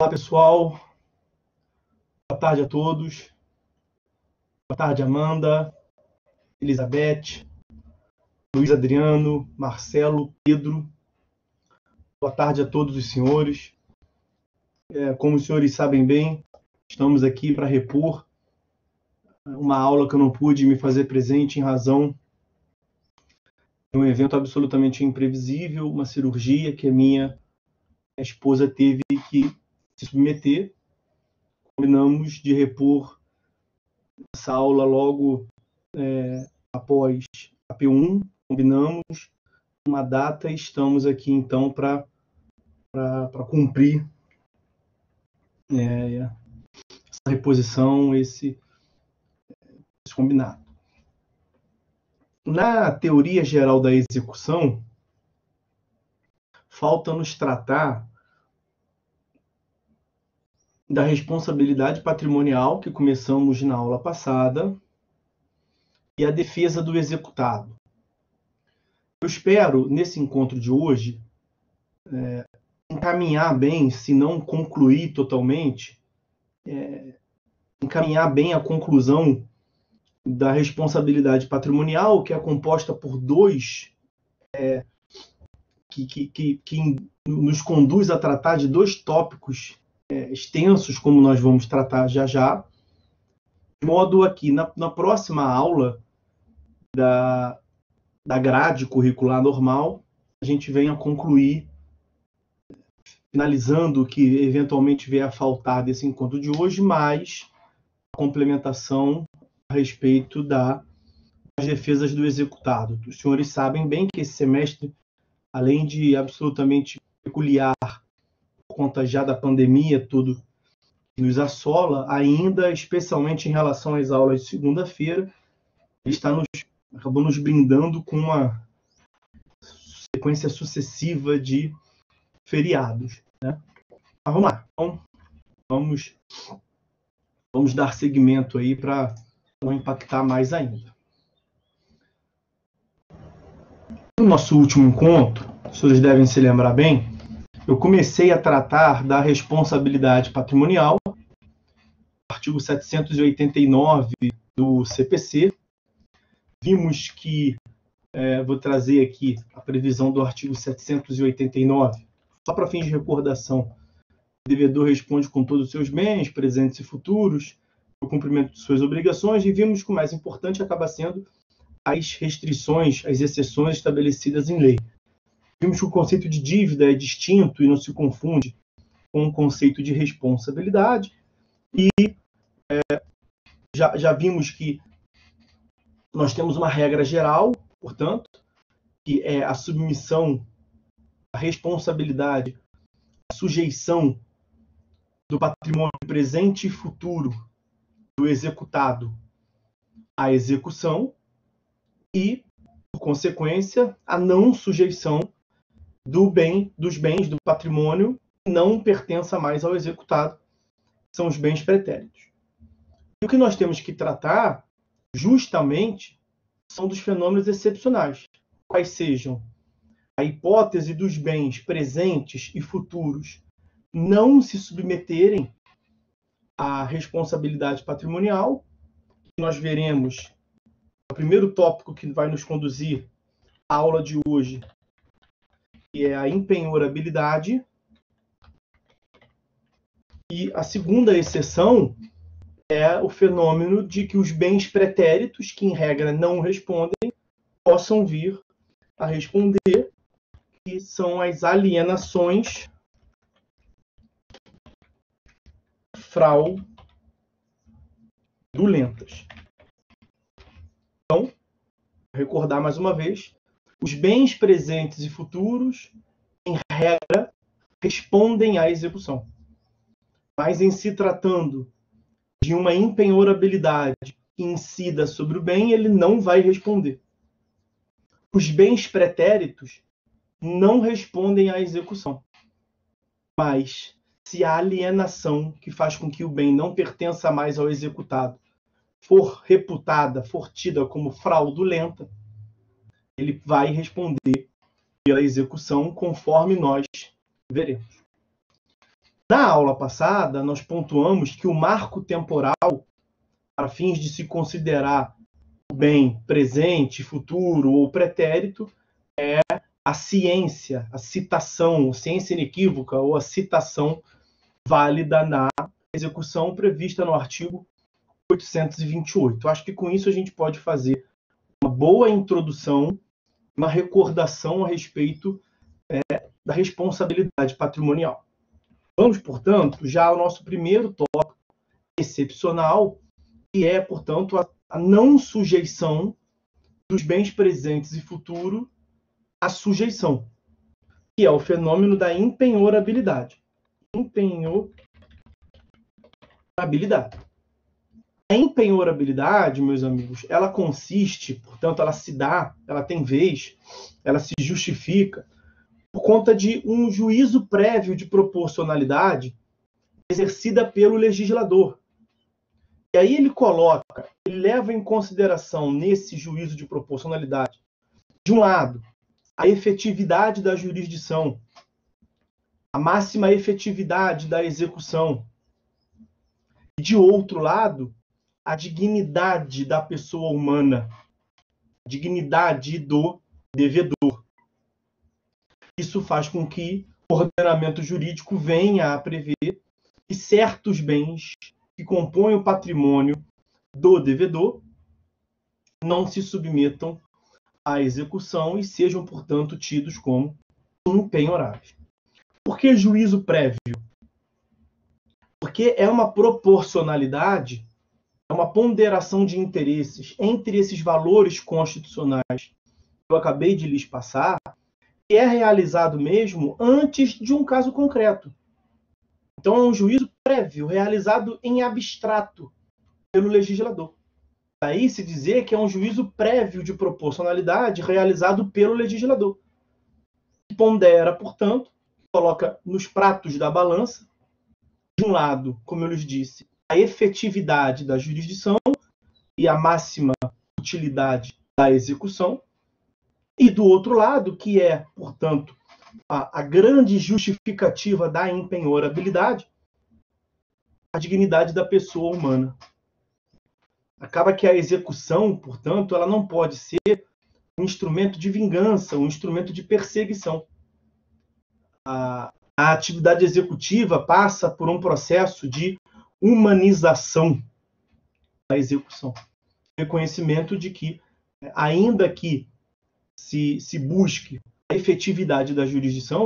Olá, pessoal. Boa tarde a todos. Boa tarde, Amanda, Elizabeth, Luiz Adriano, Marcelo, Pedro. Boa tarde a todos os senhores. Como os senhores sabem bem, estamos aqui para repor uma aula que eu não pude me fazer presente em razão de um evento absolutamente imprevisível, uma cirurgia que a minha esposa teve que se submeter. Combinamos de repor essa aula logo após a P1, combinamos uma data e estamos aqui então para cumprir essa reposição, esse combinado. Na teoria geral da execução, falta-nos tratar da responsabilidade patrimonial, que começamos na aula passada, e a defesa do executado. Eu espero, nesse encontro de hoje, encaminhar bem, se não concluir totalmente, encaminhar bem a conclusão da responsabilidade patrimonial, que é composta por dois, que nos conduz a tratar de dois tópicos extensos, como nós vamos tratar já já, de modo aqui, na próxima aula da grade curricular normal, a gente venha concluir, finalizando o que eventualmente vier a faltar desse encontro de hoje, mais a complementação a respeito das defesas do executado. Os senhores sabem bem que esse semestre, além de absolutamente peculiar, por conta já da pandemia, tudo nos assola, ainda, especialmente em relação às aulas de segunda-feira, acabou nos brindando com uma sequência sucessiva de feriados, né? Mas vamos lá. Então, vamos dar seguimento aí para não impactar mais ainda. No nosso último encontro, os senhores devem se lembrar bem, eu comecei a tratar da responsabilidade patrimonial, artigo 789 do CPC. Vimos que, vou trazer aqui a previsão do artigo 789, só para fins de recordação. O devedor responde com todos os seus bens, presentes e futuros, o cumprimento de suas obrigações, e vimos que o mais importante acaba sendo as restrições, as exceções estabelecidas em lei. Vimos que o conceito de dívida é distinto e não se confunde com o conceito de responsabilidade, e já vimos que nós temos uma regra geral, portanto, que é a submissão, a responsabilidade, a sujeição do patrimônio presente e futuro do executado à execução e, por consequência, a não sujeição dos bens do patrimônio que não pertença mais ao executado, que são os bens pretéritos. E o que nós temos que tratar, justamente, são dos fenômenos excepcionais, quais sejam a hipótese dos bens presentes e futuros não se submeterem à responsabilidade patrimonial. Nós veremos o primeiro tópico que vai nos conduzir à aula de hoje, que é a impenhorabilidade. E a segunda exceção é o fenômeno de que os bens pretéritos, que em regra não respondem, possam vir a responder, que são as alienações fraudulentas. Então, vou recordar mais uma vez, os bens presentes e futuros, em regra, respondem à execução. Mas em se tratando de uma impenhorabilidade que incida sobre o bem, ele não vai responder. Os bens pretéritos não respondem à execução. Mas, se a alienação que faz com que o bem não pertença mais ao executado for reputada, for tida como fraudulenta, ele vai responder pela execução, conforme nós veremos. Na aula passada, nós pontuamos que o marco temporal, para fins de se considerar o bem presente, futuro ou pretérito, é a ciência, a citação, ciência inequívoca ou a citação válida na execução prevista no artigo 828. Acho que com isso a gente pode fazer uma boa introdução, uma recordação a respeito da responsabilidade patrimonial. Vamos, portanto, já ao nosso primeiro tópico excepcional, que é, portanto, a não sujeição dos bens presentes e futuro à sujeição, que é o fenômeno da empenhorabilidade. Empenhorabilidade. A empenhorabilidade, meus amigos, ela consiste, portanto, ela se dá, ela tem vez, ela se justifica por conta de um juízo prévio de proporcionalidade exercida pelo legislador. E aí ele leva em consideração nesse juízo de proporcionalidade, de um lado, a efetividade da jurisdição, a máxima efetividade da execução, e de outro lado, a dignidade da pessoa humana, a dignidade do devedor. Isso faz com que o ordenamento jurídico venha a prever que certos bens que compõem o patrimônio do devedor não se submetam à execução e sejam, portanto, tidos como impenhoráveis. Por que juízo prévio? Porque é uma proporcionalidade, é uma ponderação de interesses entre esses valores constitucionais que eu acabei de lhes passar, que é realizado mesmo antes de um caso concreto. Então, é um juízo prévio, realizado em abstrato pelo legislador. Daí se dizer que é um juízo prévio de proporcionalidade realizado pelo legislador. Que pondera, portanto, coloca nos pratos da balança, de um lado, como eu lhes disse, a efetividade da jurisdição e a máxima utilidade da execução, e do outro lado, que é, portanto, a grande justificativa da empenhorabilidade, a dignidade da pessoa humana. Acaba que a execução, portanto, ela não pode ser um instrumento de vingança, um instrumento de perseguição. A atividade executiva passa por um processo de humanização da execução. Reconhecimento de que, ainda que se busque a efetividade da jurisdição,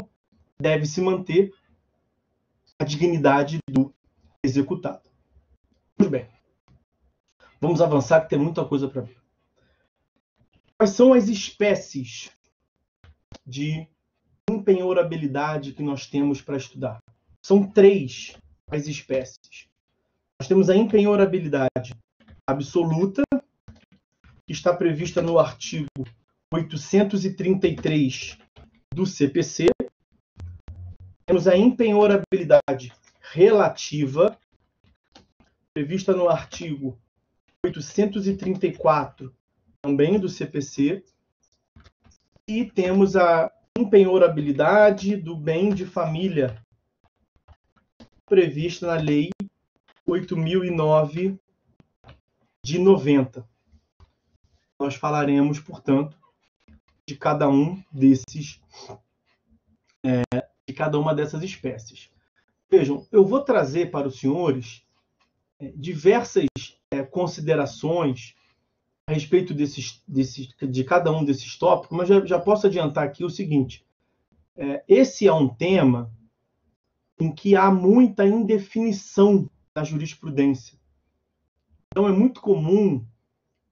deve-se manter a dignidade do executado. Muito bem. Vamos avançar, que tem muita coisa para ver. Quais são as espécies de empenhorabilidade que nós temos para estudar? São 3 as espécies. Nós temos a empenhorabilidade absoluta, que está prevista no artigo 833 do CPC. Temos a empenhorabilidade relativa, prevista no artigo 834, também do CPC. E temos a empenhorabilidade do bem de família, prevista na Lei 8.009 de 90. Nós falaremos, portanto, de cada uma dessas espécies. Vejam, eu vou trazer para os senhores diversas considerações a respeito de cada um desses tópicos, mas já posso adiantar aqui o seguinte: esse é um tema em que há muita indefinição na jurisprudência. Então, é muito comum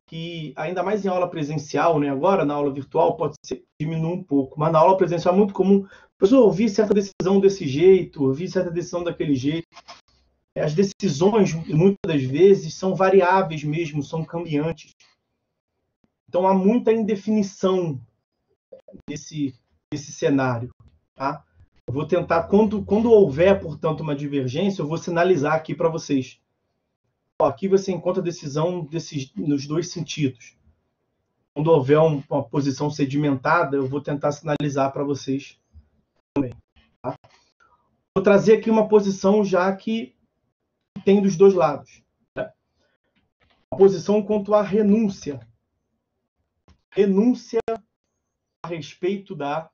que, ainda mais em aula presencial, né, agora na aula virtual pode ser diminua um pouco, mas na aula presencial é muito comum a pessoa ouvir certa decisão desse jeito, ouvir certa decisão daquele jeito. As decisões, muitas das vezes, são variáveis mesmo, são cambiantes. Então, há muita indefinição desse cenário. Tá? Eu vou tentar, quando houver, portanto, uma divergência, eu vou sinalizar aqui para vocês. Aqui você encontra decisão nos 2 sentidos. Quando houver uma posição sedimentada, eu vou tentar sinalizar para vocês também. Tá? Vou trazer aqui uma posição já que tem dos dois lados. Né? A posição quanto à renúncia. Renúncia a respeito da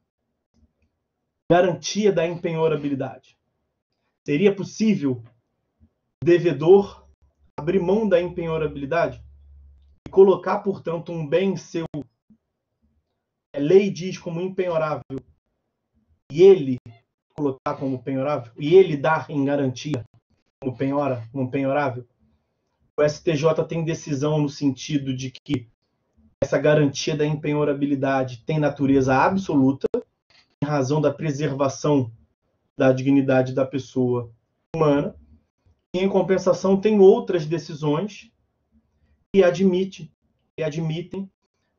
garantia da empenhorabilidade. Seria possível o devedor abrir mão da empenhorabilidade e colocar, portanto, um bem seu, a lei diz como empenhorável, e ele colocar como penhorável, e ele dar em garantia como penhorável? O STJ tem decisão no sentido de que essa garantia da empenhorabilidade tem natureza absoluta, em razão da preservação da dignidade da pessoa humana, e em compensação tem outras decisões que admitem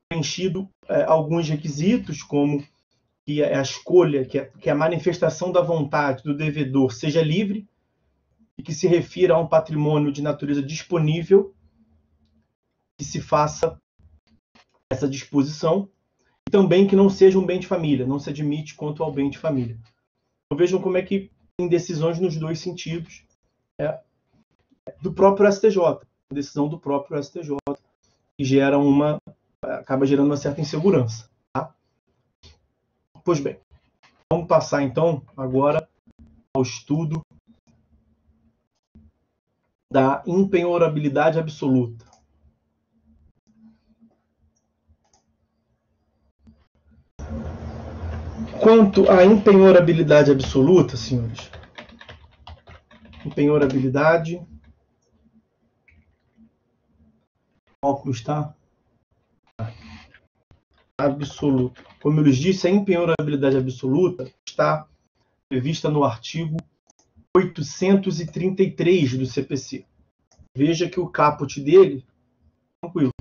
preenchido alguns requisitos, como que a escolha, que a manifestação da vontade do devedor seja livre e que se refira a um patrimônio de natureza disponível, que se faça essa disposição, e também que não seja um bem de família, não se admite quanto ao bem de família. Então vejam como é que tem decisões nos dois sentidos do próprio STJ, decisão do próprio STJ, que acaba gerando uma certa insegurança. Tá? Pois bem, vamos passar então agora ao estudo da impenhorabilidade absoluta. Quanto à impenhorabilidade absoluta, senhores, impenhorabilidade, óculos, tá? Absoluta. Como eu lhes disse, a impenhorabilidade absoluta está prevista no artigo 833 do CPC. Veja que o caput dele, tranquilo,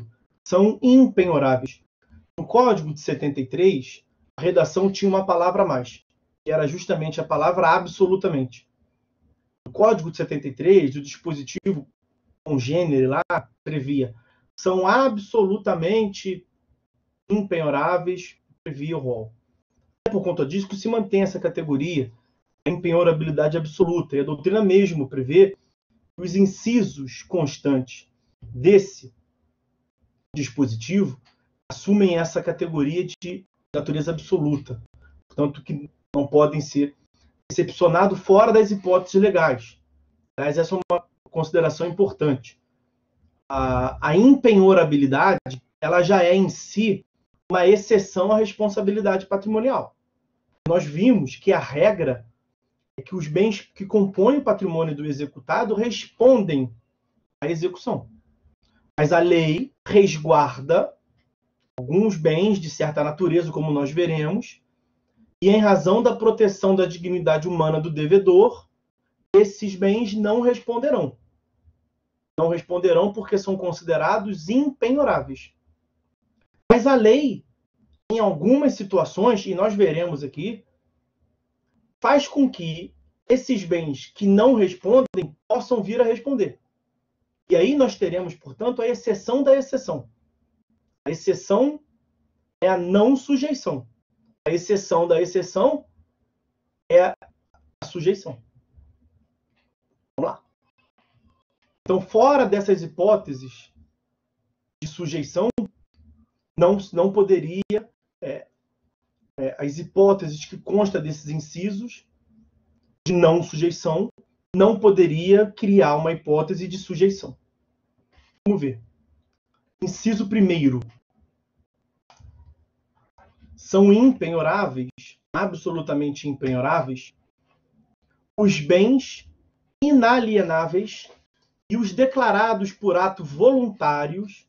são impenhoráveis. No Código de 73, a redação tinha uma palavra a mais, que era justamente a palavra absolutamente. No Código de 73, o dispositivo congênere lá previa são absolutamente impenhoráveis, previa o rol. É por conta disso que se mantém essa categoria, a impenhorabilidade absoluta. E a doutrina mesmo prevê que os incisos constantes desse dispositivo assumem essa categoria de natureza absoluta. Portanto, que não podem ser excepcionados fora das hipóteses legais. Mas essa é uma consideração importante. A impenhorabilidade, ela já é em si uma exceção à responsabilidade patrimonial. Nós vimos que a regra é que os bens que compõem o patrimônio do executado respondem à execução. Mas a lei resguarda alguns bens de certa natureza, como nós veremos, e em razão da proteção da dignidade humana do devedor, esses bens não responderão. Não responderão porque são considerados impenhoráveis. Mas a lei, em algumas situações, e nós veremos aqui, faz com que esses bens que não respondem possam vir a responder. E aí nós teremos, portanto, a exceção da exceção. A exceção é a não sujeição. A exceção da exceção é a sujeição. Vamos lá. Então, fora dessas hipóteses de sujeição, não poderia, as hipóteses que constam desses incisos de não sujeição, não poderia criar uma hipótese de sujeição. Vamos ver. Inciso 1º. São impenhoráveis, absolutamente impenhoráveis, os bens inalienáveis e os declarados por ato voluntários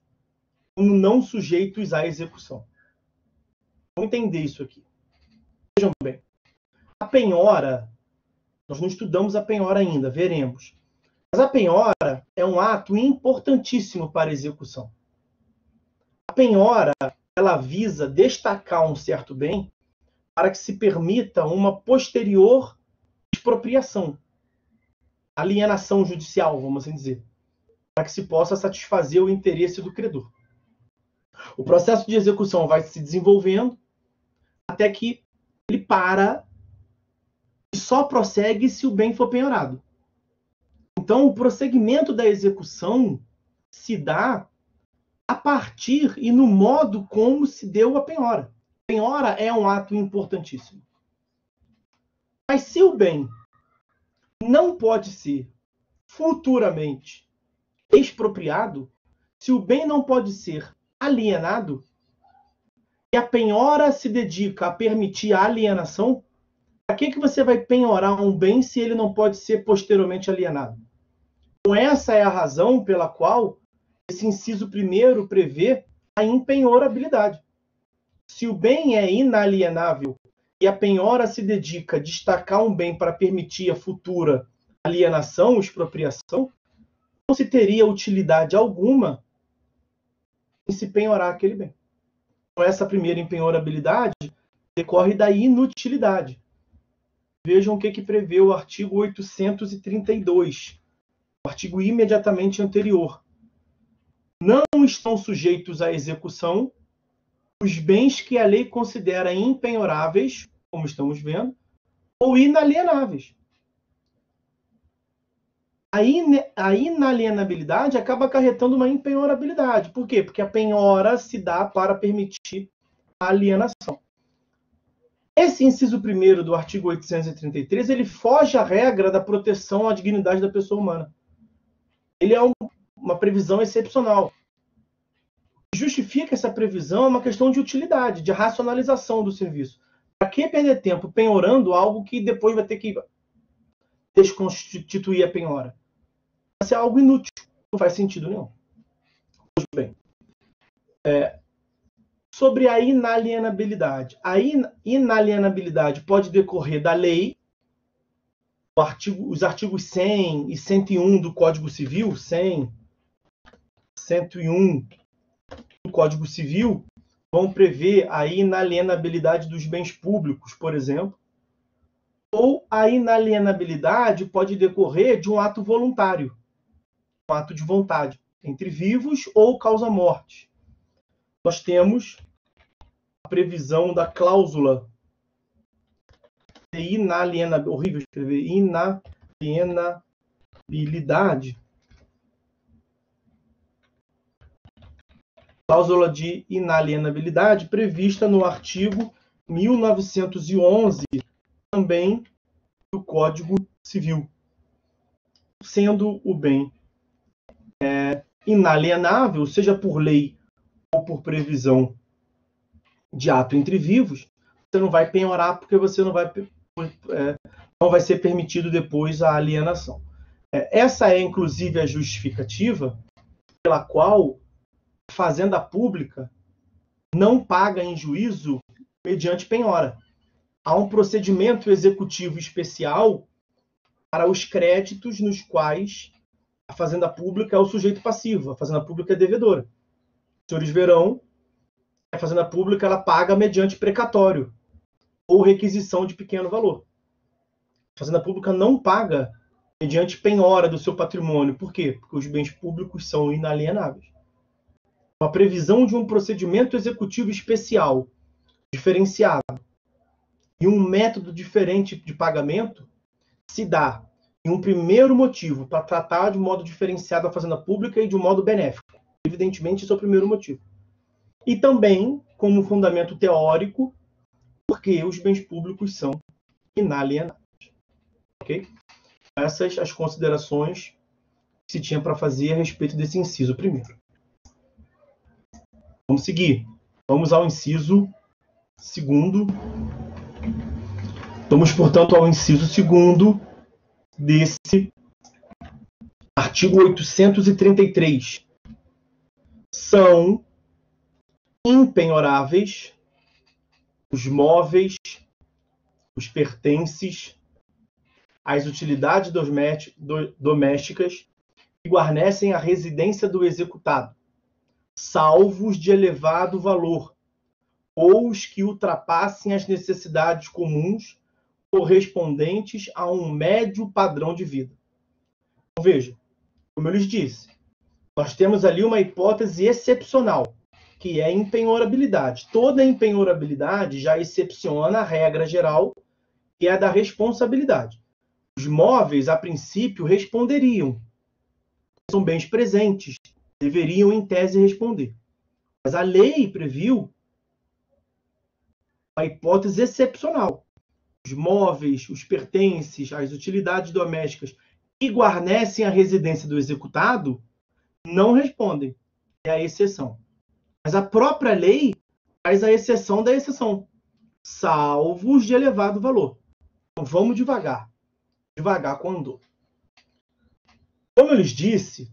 como não sujeitos à execução. Vamos entender isso aqui. Vejam bem. A penhora, nós não estudamos a penhora ainda, veremos. Mas a penhora é um ato importantíssimo para a execução. A penhora, ela visa destacar um certo bem para que se permita uma posterior expropriação, alienação judicial, vamos assim dizer, para que se possa satisfazer o interesse do credor. O processo de execução vai se desenvolvendo até que ele para e só prossegue se o bem for penhorado. Então, o prosseguimento da execução se dá a partir e no modo como se deu a penhora. Penhora é um ato importantíssimo. Mas se o bem não pode ser futuramente expropriado, se o bem não pode ser alienado, e a penhora se dedica a permitir a alienação, para que você vai penhorar um bem se ele não pode ser posteriormente alienado? Então, essa é a razão pela qual esse inciso primeiro prevê a impenhorabilidade. Se o bem é inalienável e a penhora se dedica a destacar um bem para permitir a futura alienação, expropriação, não se teria utilidade alguma em se penhorar aquele bem. Então, essa primeira impenhorabilidade decorre da inutilidade. Vejam o que prevê o artigo 832, o artigo imediatamente anterior. Não estão sujeitos à execução os bens que a lei considera impenhoráveis, como estamos vendo, ou inalienáveis. A inalienabilidade acaba acarretando uma impenhorabilidade. Por quê? Porque a penhora se dá para permitir a alienação. Esse inciso primeiro do artigo 833, ele foge à regra da proteção à dignidade da pessoa humana. Ele é uma previsão excepcional. O que justifica essa previsão é uma questão de utilidade, de racionalização do serviço. Para que perder tempo penhorando algo que depois vai ter que desconstituir a penhora? Isso é algo inútil, não faz sentido nenhum. Pois bem, sobre a inalienabilidade. A inalienabilidade pode decorrer da lei, os artigos 100 e 101 do Código Civil, 100, 101 do Código Civil, vão prever a inalienabilidade dos bens públicos, por exemplo, ou a inalienabilidade pode decorrer de um ato voluntário, um ato de vontade, entre vivos ou causa-morte. Nós temos a previsão da cláusula de inalienabilidade, horrível escrever, inalienabilidade. Cláusula de inalienabilidade prevista no artigo 1911, também do Código Civil. Sendo o bem inalienável, seja por lei ou por previsão de ato entre vivos, você não vai penhorar porque você não vai ser permitido depois a alienação. Essa é, inclusive, a justificativa pela qual a Fazenda Pública não paga em juízo mediante penhora. Há um procedimento executivo especial para os créditos nos quais a Fazenda Pública é o sujeito passivo, a Fazenda Pública é devedora. Os senhores verão que a Fazenda Pública ela paga mediante precatório ou requisição de pequeno valor. A Fazenda Pública não paga mediante penhora do seu patrimônio. Por quê? Porque os bens públicos são inalienáveis. A previsão de um procedimento executivo especial, diferenciado, e um método diferente de pagamento se dá em um primeiro motivo para tratar de modo diferenciado a Fazenda Pública e de um modo benéfico. Evidentemente, esse é o primeiro motivo. E também, como fundamento teórico, porque os bens públicos são inalienáveis. Ok? Essas as considerações que se tinha para fazer a respeito desse inciso primeiro. Vamos seguir. Vamos ao inciso segundo. Vamos, portanto, ao inciso segundo desse artigo 833. São impenhoráveis os móveis, os pertences, as utilidades domésticas que guarnecem a residência do executado, salvo os de elevado valor, ou os que ultrapassem as necessidades comuns correspondentes a um médio padrão de vida. Então, veja, como eu lhes disse, nós temos ali uma hipótese excepcional, que é a impenhorabilidade. Toda impenhorabilidade já excepciona a regra geral que é a da responsabilidade. Os móveis, a princípio, responderiam. São bens presentes, deveriam, em tese, responder. Mas a lei previu a hipótese excepcional. Os móveis, os pertences, as utilidades domésticas que guarnecem a residência do executado não respondem. É a exceção. Mas a própria lei faz a exceção da exceção, salvo os de elevado valor. Então vamos devagar. Devagar com andor. Como eu lhes disse,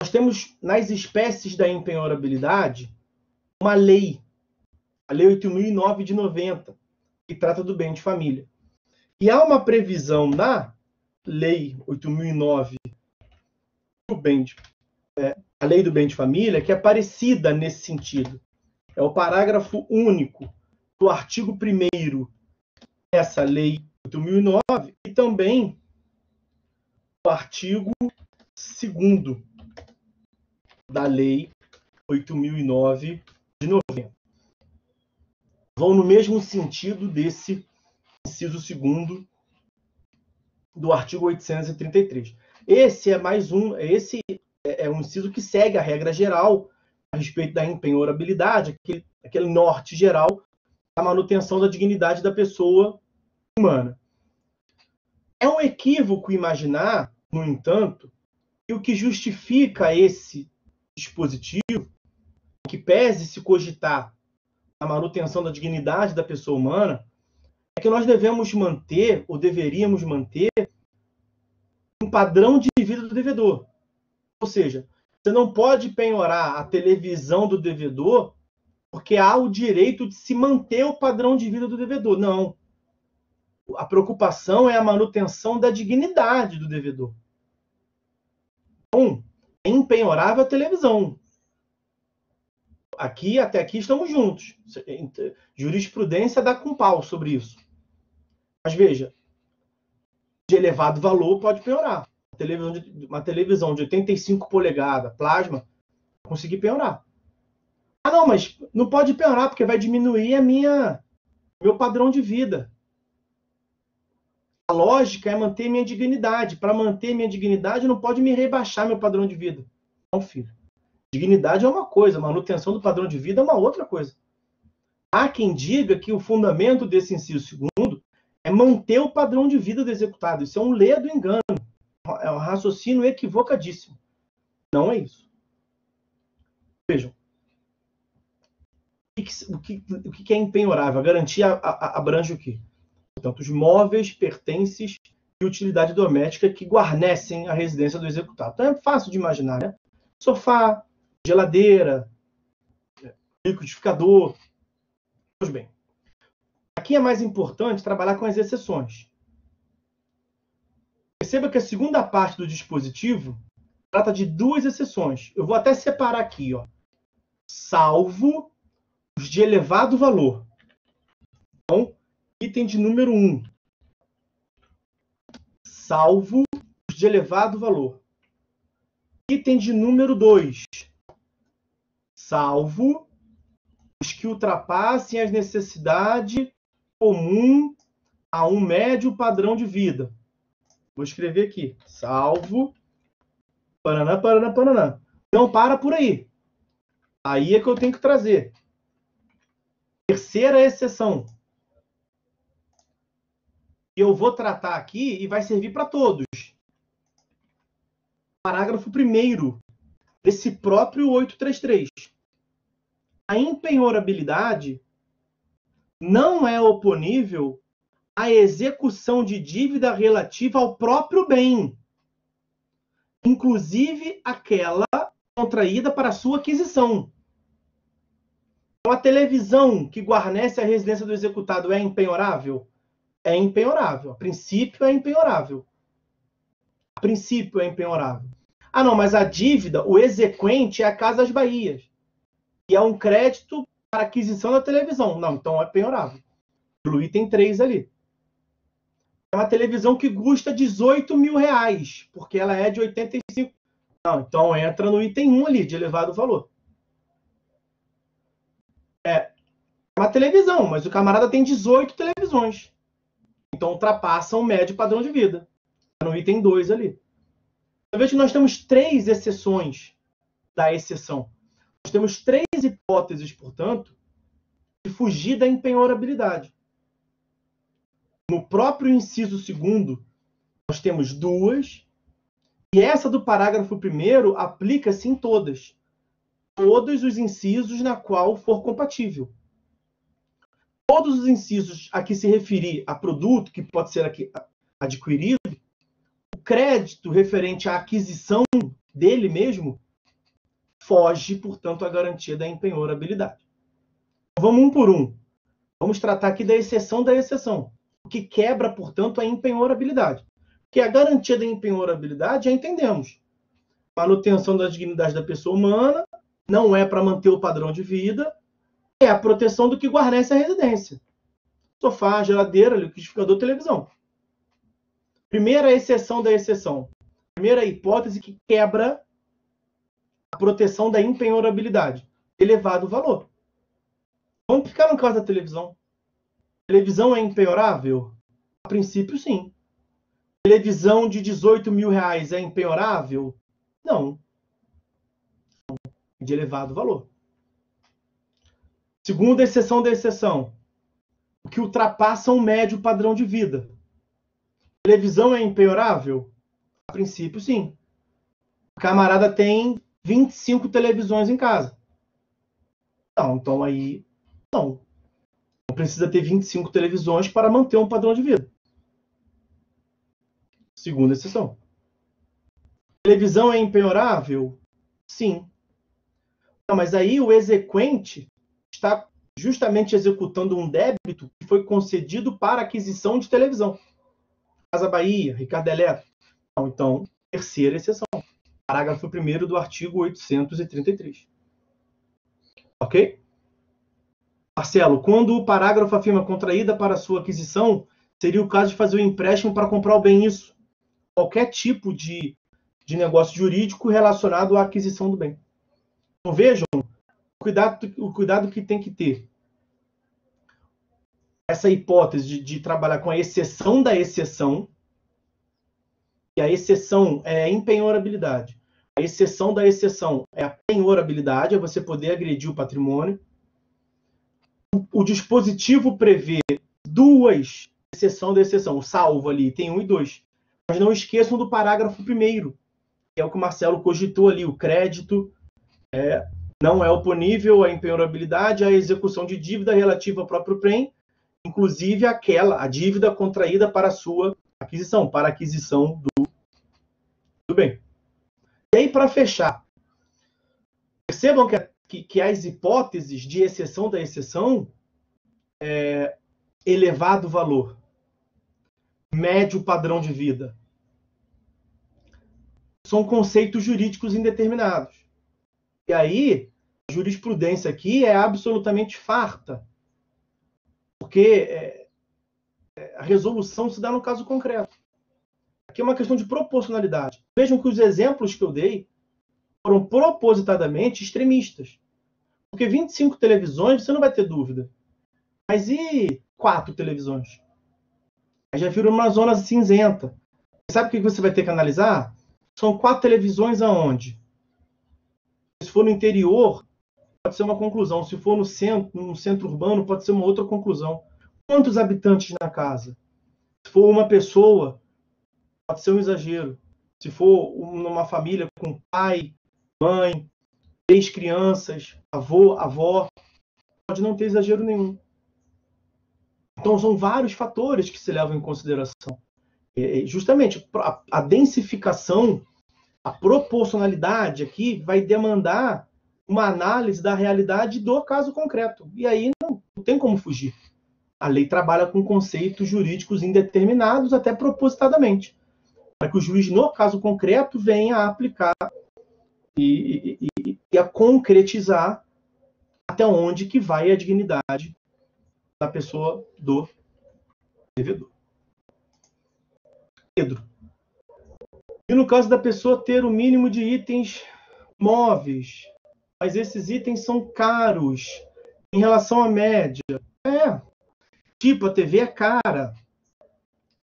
nós temos nas espécies da empenhorabilidade uma lei, a Lei 8.009 de 90, que trata do bem de família. E há uma previsão na Lei 8.009 a Lei do Bem de Família que é parecida nesse sentido. É o parágrafo único do artigo 1º dessa Lei 8.009 e também o artigo 2º da Lei 8.009 de 90. Vão no mesmo sentido desse inciso 2º do artigo 833. Esse é um inciso que segue a regra geral a respeito da empenhorabilidade, aquele norte geral da manutenção da dignidade da pessoa humana. É um equívoco imaginar, no entanto, que o que justifica esse dispositivo, que pese se cogitar a manutenção da dignidade da pessoa humana, é que nós devemos manter, ou deveríamos manter, um padrão de vida do devedor. Ou seja, você não pode penhorar a televisão do devedor porque há o direito de se manter o padrão de vida do devedor. Não. A preocupação é a manutenção da dignidade do devedor. Então, é impenhorável a televisão. Até aqui estamos juntos. Jurisprudência dá com pau sobre isso. Mas veja, de elevado valor pode penhorar. Uma televisão de 85 polegadas, plasma, consegui penhorar. Ah, não, mas não pode penhorar porque vai diminuir meu padrão de vida. A lógica é manter minha dignidade. Para manter minha dignidade, não pode me rebaixar meu padrão de vida. Não, filho. Dignidade é uma coisa, manutenção do padrão de vida é uma outra coisa. Há quem diga que o fundamento desse inciso 2º é manter o padrão de vida do executado. Isso é um ledo engano. É um raciocínio equivocadíssimo. Não é isso. Vejam. O que é empenhorável? A garantia abrange o quê? Portanto, os móveis, pertences e utilidade doméstica que guarnecem a residência do executado. Então é fácil de imaginar, né? Sofá, geladeira, liquidificador. Pois bem, aqui é mais importante trabalhar com as exceções. Perceba que a segunda parte do dispositivo trata de duas exceções. Eu vou até separar aqui, ó. Salvo os de elevado valor. Então, item de número 1. Salvo os de elevado valor. Item de número 2. Salvo os que ultrapassem as necessidades comuns a um médio padrão de vida. Vou escrever aqui. Salvo. Paraná, paraná, paraná. Não para por aí. Aí é que eu tenho que trazer. Terceira exceção. Eu vou tratar aqui e vai servir para todos. Parágrafo 1º desse próprio 833. A impenhorabilidade não é oponível à execução de dívida relativa ao próprio bem, inclusive aquela contraída para sua aquisição. Então, a televisão que guarnece a residência do executado é impenhorável? É impenhorável. A princípio é impenhorável. A princípio é impenhorável. Ah, não, mas a dívida, o exequente é a Casas Bahias. E é um crédito para aquisição da televisão. Não, então é penhorável. Pelo item 3 ali. É uma televisão que custa 18 mil reais, porque ela é de 85. Não, então entra no item 1 ali, de elevado valor. É uma televisão, mas o camarada tem 18 televisões. Então ultrapassa o médio padrão de vida. No item 2 ali. Então, veja que nós temos 3 exceções da exceção. Nós temos 3 hipóteses, portanto, de fugir da empenhorabilidade. No próprio inciso 2º, nós temos 2, e essa do parágrafo 1º aplica-se em todas. Todos os incisos na qual for compatível. Todos os incisos a que se referir a produto, que pode ser aqui adquirido, o crédito referente à aquisição dele mesmo, foge, portanto, à garantia da empenhorabilidade. Vamos um por um. Vamos tratar aqui da exceção da exceção, o que quebra, portanto, a empenhorabilidade. Porque a garantia da empenhorabilidade, já entendemos. Manutenção da dignidade da pessoa humana, não é para manter o padrão de vida, é a proteção do que guarnece a residência. Sofá, geladeira, liquidificador, televisão. Primeira exceção da exceção. Primeira hipótese que quebra a proteção da empenhorabilidade. Elevado valor. Vamos ficar no caso da televisão. Televisão é empenhorável? A princípio, sim. Televisão de 18 mil reais é empenhorável? Não. De elevado valor. Segunda exceção da exceção. O que ultrapassa um médio padrão de vida. Televisão é empenhorável? A princípio, sim. O camarada tem 25 televisões em casa. Não, então aí, não. Não precisa ter 25 televisões para manter um padrão de vida. Segunda exceção. Televisão é empenhorável? Sim. Não, mas aí o exequente está justamente executando um débito que foi concedido para aquisição de televisão. Casa Bahia, Ricardo Eletro. Então, terceira exceção. Parágrafo 1º do artigo 833. Ok? Marcelo, quando o parágrafo afirma contraída para sua aquisição, seria o caso de fazer o empréstimo para comprar o bem. Isso. Qualquer tipo de negócio jurídico relacionado à aquisição do bem. Então, vejam o cuidado que tem que ter. Essa hipótese de trabalhar com a exceção da exceção, e a exceção é a empenhorabilidade. A exceção da exceção é a penhorabilidade, é você poder agredir o patrimônio. O dispositivo prevê 2 exceção da exceção, salvo ali, tem 1 e 2. Mas não esqueçam do parágrafo 1º, que é o que o Marcelo cogitou ali, o crédito não é oponível à empenhorabilidade, à execução de dívida relativa ao próprio bem, inclusive a dívida contraída para a sua aquisição, para a aquisição do bem. E aí, para fechar, percebam que as hipóteses de exceção da exceção, elevado valor, médio padrão de vida, são conceitos jurídicos indeterminados. E aí, a jurisprudência aqui é absolutamente farta, porque a resolução se dá no caso concreto. Aqui é uma questão de proporcionalidade. Vejam que os exemplos que eu dei foram propositadamente extremistas. Porque 25 televisões, você não vai ter dúvida. Mas e 4 televisões? Aí já vira uma zona cinzenta. Sabe o que você vai ter que analisar? São 4 televisões aonde? Se for no interior, pode ser uma conclusão. Se for no centro urbano, pode ser uma outra conclusão. Quantos habitantes na casa? Se for uma pessoa, pode ser um exagero. Se for numa família com pai, mãe, 3 crianças, avô, avó, pode não ter exagero nenhum. Então, são vários fatores que se levam em consideração. Justamente, a densificação, a proporcionalidade aqui vai demandar uma análise da realidade do caso concreto. E aí não tem como fugir. A lei trabalha com conceitos jurídicos indeterminados, até propositadamente, para que o juiz, no caso concreto, venha a aplicar e a concretizar até onde que vai a dignidade da pessoa do devedor. Pedro. E no caso da pessoa ter o mínimo de itens móveis, mas esses itens são caros em relação à média, Tipo, a TV é cara,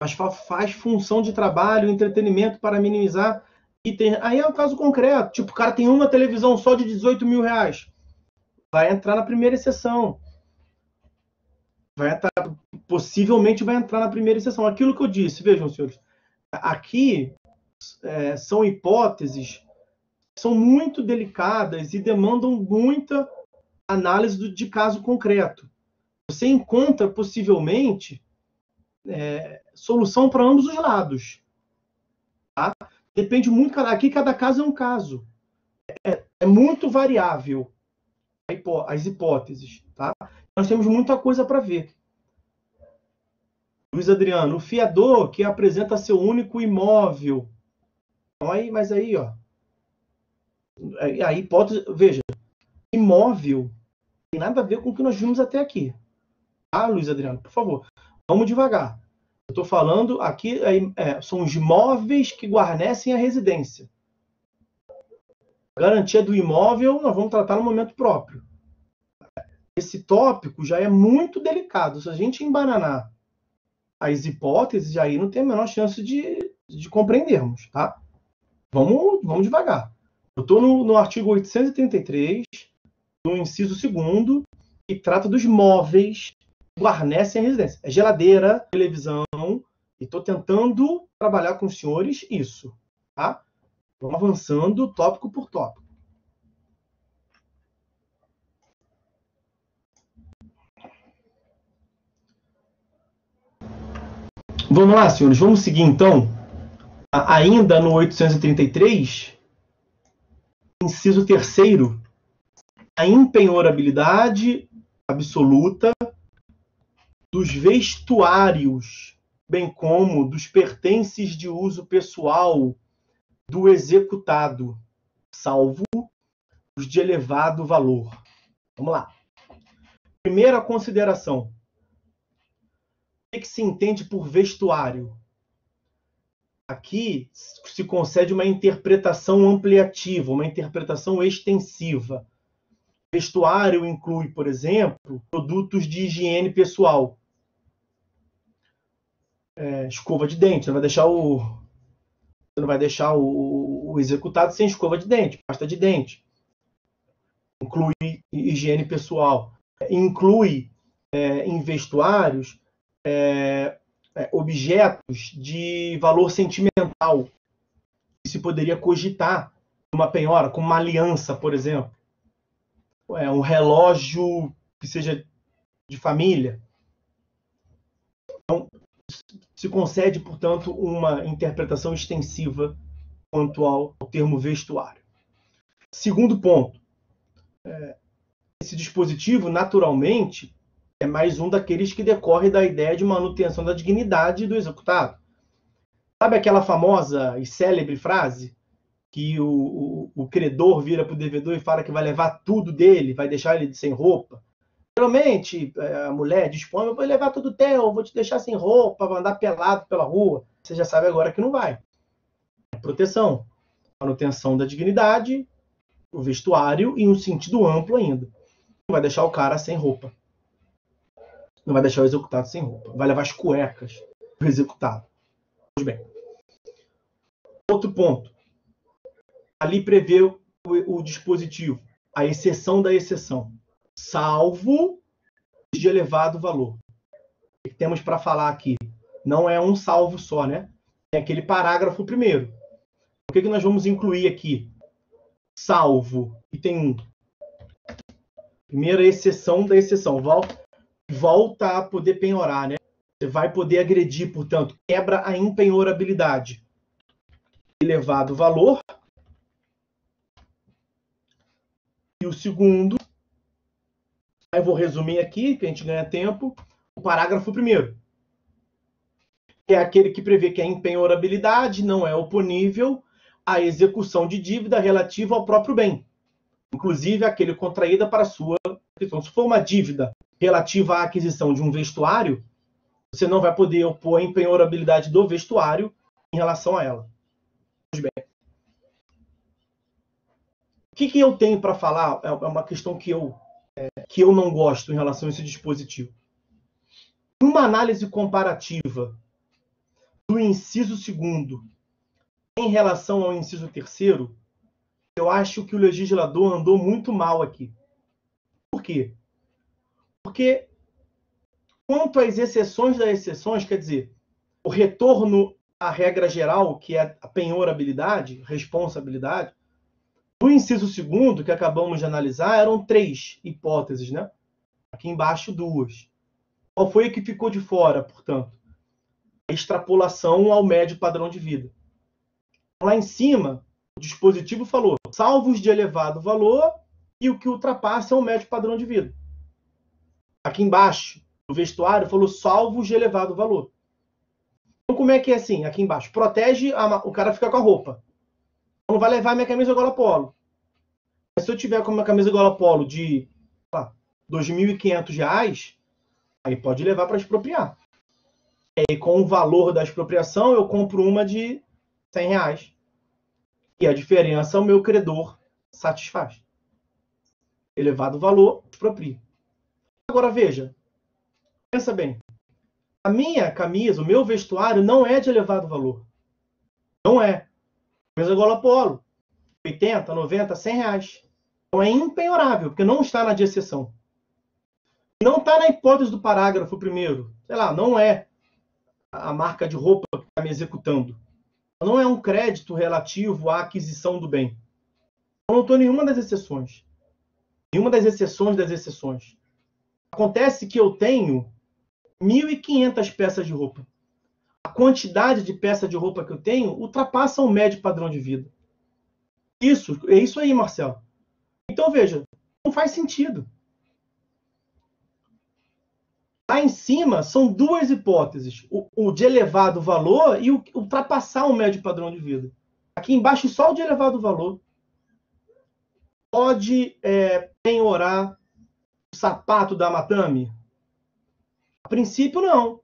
mas faz função de trabalho, entretenimento para minimizar. Aí é um caso concreto. Tipo, o cara tem uma televisão só de 18 mil reais. Vai entrar na primeira exceção. Possivelmente vai entrar na primeira exceção. Aquilo que eu disse, vejam, senhores, aqui são hipóteses que são muito delicadas e demandam muita análise de caso concreto. Você encontra, possivelmente, solução para ambos os lados. Tá? Depende muito, aqui cada caso é um caso. É muito variável as hipóteses. Tá? Nós temos muita coisa para ver. Luiz Adriano, o fiador que apresenta seu único imóvel. Mas aí, ó. A hipótese, veja, imóvel tem nada a ver com o que nós vimos até aqui. Tá, Luiz Adriano? Por favor, vamos devagar. Eu estou falando aqui, são os imóveis que guarnecem a residência. A garantia do imóvel nós vamos tratar no momento próprio. Esse tópico já é muito delicado. Se a gente embananar as hipóteses, aí não tem a menor chance de compreendermos, tá? Vamos devagar. Eu estou no artigo 833, no inciso 2º, que trata dos móveis que guarnecem a residência. É geladeira, televisão, e estou tentando trabalhar com os senhores isso, tá? Vamos avançando tópico por tópico. Vamos lá, senhores. Vamos seguir, então. Ainda no 833, inciso 3º, a impenhorabilidade absoluta dos vestuários, bem como dos pertences de uso pessoal do executado, salvo os de elevado valor. Vamos lá. Primeira consideração. O que se entende por vestuário? Aqui se concede uma interpretação ampliativa, uma interpretação extensiva. Vestuário inclui, por exemplo, produtos de higiene pessoal. Escova de dente, você não vai deixar o executado sem escova de dente, pasta de dente. Inclui higiene pessoal. Inclui em vestuários objetos de valor sentimental que se poderia cogitar uma penhora, como uma aliança, por exemplo. Um relógio que seja de família. Então, se concede, portanto, uma interpretação extensiva quanto ao termo vestuário. Segundo ponto, esse dispositivo, naturalmente, é mais um daqueles que decorre da ideia de manutenção da dignidade do executado. Sabe aquela famosa e célebre frase que o credor vira para o devedor e fala que vai levar tudo dele, vai deixar ele sem roupa? Geralmente, a mulher dispõe, eu vou levar tudo teu, vou te deixar sem roupa, vou andar pelado pela rua. Você já sabe agora que não vai. Proteção, manutenção da dignidade, o vestuário e um sentido amplo ainda. Não vai deixar o cara sem roupa. Não vai deixar o executado sem roupa. Vai levar as cuecas do executado. Pois bem. Outro ponto. Ali prevê o dispositivo, a exceção da exceção. Salvo de elevado valor. O que temos para falar aqui? Não é um salvo só, né? É aquele parágrafo primeiro. O que nós vamos incluir aqui? Salvo. Item 1. Primeira exceção da exceção. Volta a poder penhorar, né? Você vai poder agredir, portanto, quebra a impenhorabilidade. Elevado valor. E o segundo, eu vou resumir aqui, que a gente ganha tempo, o parágrafo primeiro. É aquele que prevê que a impenhorabilidade não é oponível à execução de dívida relativa ao próprio bem, inclusive aquele contraída para sua questão. Se for uma dívida relativa à aquisição de um vestuário, você não vai poder opor a impenhorabilidade do vestuário em relação a ela. Pois bem. O que eu tenho para falar? É uma questão que eu não gosto em relação a esse dispositivo. Numa análise comparativa do inciso 2º em relação ao inciso 3º, eu acho que o legislador andou muito mal aqui. Por quê? Porque, quanto às exceções das exceções, quer dizer, o retorno à regra geral, que é a penhorabilidade, responsabilidade, no inciso 2º, que acabamos de analisar, eram 3 hipóteses, né? Aqui embaixo, 2. Qual foi a que ficou de fora, portanto? A extrapolação ao médio padrão de vida. Lá em cima, o dispositivo falou salvos de elevado valor e o que ultrapassa é o médio padrão de vida. Aqui embaixo, o vestuário falou salvos de elevado valor. Então, como é que é assim? Aqui embaixo, protege, o cara fica com a roupa. Não vai levar minha camisa gola polo. Mas se eu tiver com uma camisa gola polo de R$ 2.500, aí pode levar para expropriar. E com o valor da expropriação, eu compro uma de R$ 100. E a diferença o meu credor satisfaz. Elevado valor, expropria. Agora veja, pensa bem. A minha camisa, o meu vestuário não é de elevado valor. Não é. Camisa gola polo, 80, 90, R$ 100. Então é impenhorável, porque não está na de exceção. Não está na hipótese do parágrafo 1º. Sei lá, não é a marca de roupa que está me executando. Não é um crédito relativo à aquisição do bem. Eu não estou em nenhuma das exceções. Nenhuma das exceções das exceções. Acontece que eu tenho 1.500 peças de roupa. A quantidade de peças de roupa que eu tenho ultrapassa o médio padrão de vida. É isso aí, Marcelo. Então, veja, não faz sentido. Lá em cima, são 2 hipóteses. O de elevado valor e o ultrapassar o médio padrão de vida. Aqui embaixo, só o de elevado valor. Pode penhorar o sapato da Matami? A princípio, não.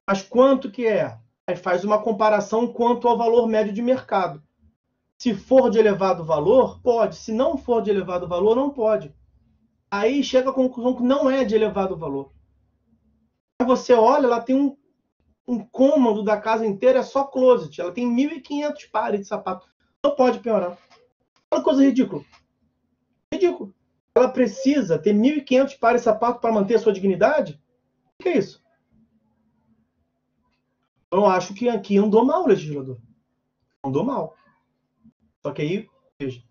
Mas quanto que é? Aí faz uma comparação quanto ao valor médio de mercado. Se for de elevado valor, pode. Se não for de elevado valor, não pode. Aí chega à conclusão que não é de elevado valor. Aí você olha, ela tem um cômodo da casa inteira, é só closet. Ela tem 1.500 pares de sapato. Não pode penhorar. Olha que coisa ridícula. Ridículo. Ela precisa ter 1.500 pares de sapato para manter a sua dignidade? O que é isso? Eu acho que aqui andou mal o legislador. Andou mal. Só que aí, veja,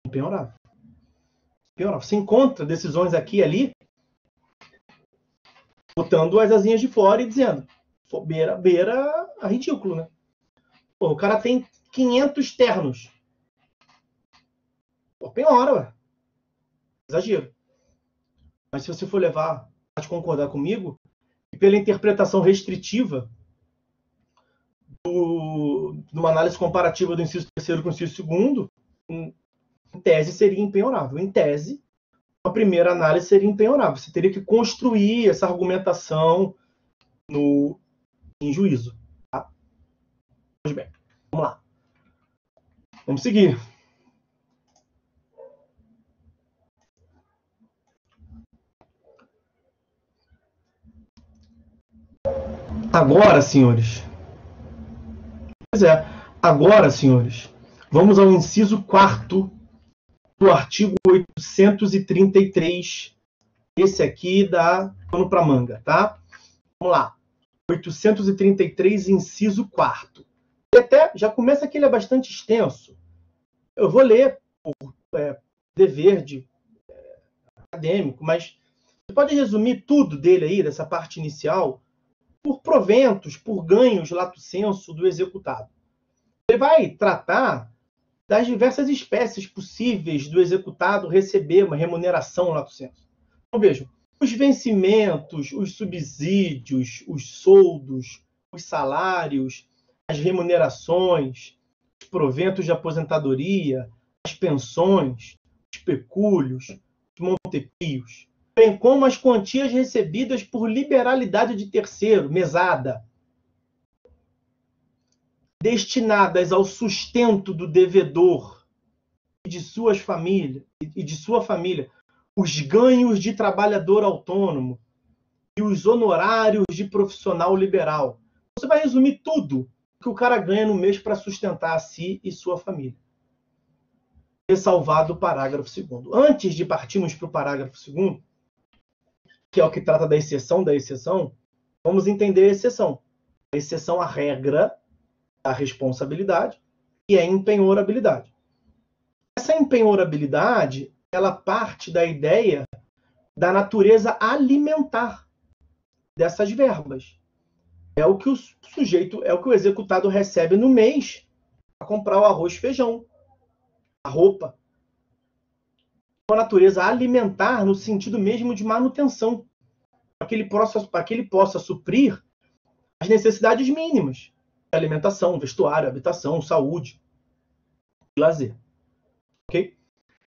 impenhorável. Você encontra decisões aqui e ali, botando as asinhas de fora e dizendo, beira a ridículo, né? Pô, o cara tem 500 ternos. Pô, penhora, ué. Exagero. Mas se você for levar, pode concordar comigo, e pela interpretação restritiva de uma análise comparativa do inciso 3º com o inciso 2º, em tese seria impenhorável. Em tese, a primeira análise seria impenhorável. Você teria que construir essa argumentação em juízo. Tá? Pois bem, vamos lá. Vamos seguir. Agora, senhores. Pois é. Agora, senhores, vamos ao inciso 4º do artigo 833. Esse aqui dá pano para manga, tá? Vamos lá. 833, inciso 4º. E até já começa que ele é bastante extenso. Eu vou ler por dever de acadêmico, mas você pode resumir tudo dele aí, dessa parte inicial, por proventos, por ganhos lato sensu do executado. Ele vai tratar das diversas espécies possíveis do executado receber uma remuneração lato sensu. Então, vejam, os vencimentos, os subsídios, os soldos, os salários, as remunerações, os proventos de aposentadoria, as pensões, os pecúlios, os montepios, bem como as quantias recebidas por liberalidade de terceiro, mesada, destinadas ao sustento do devedor e de sua família, os ganhos de trabalhador autônomo, e os honorários de profissional liberal. Você vai resumir tudo que o cara ganha no mês para sustentar a si e sua família. Ressalvado o parágrafo 2º. Antes de partirmos para o parágrafo 2º, que é o que trata da exceção, vamos entender a exceção. A exceção à regra da responsabilidade e a empenhorabilidade. Essa empenhorabilidade, ela parte da ideia da natureza alimentar dessas verbas. É o que o sujeito, é o que o executado recebe no mês para comprar o arroz e feijão, a roupa. A natureza alimentar no sentido mesmo de manutenção, para que ele possa suprir as necessidades mínimas: alimentação, vestuário, habitação, saúde e lazer. Ok?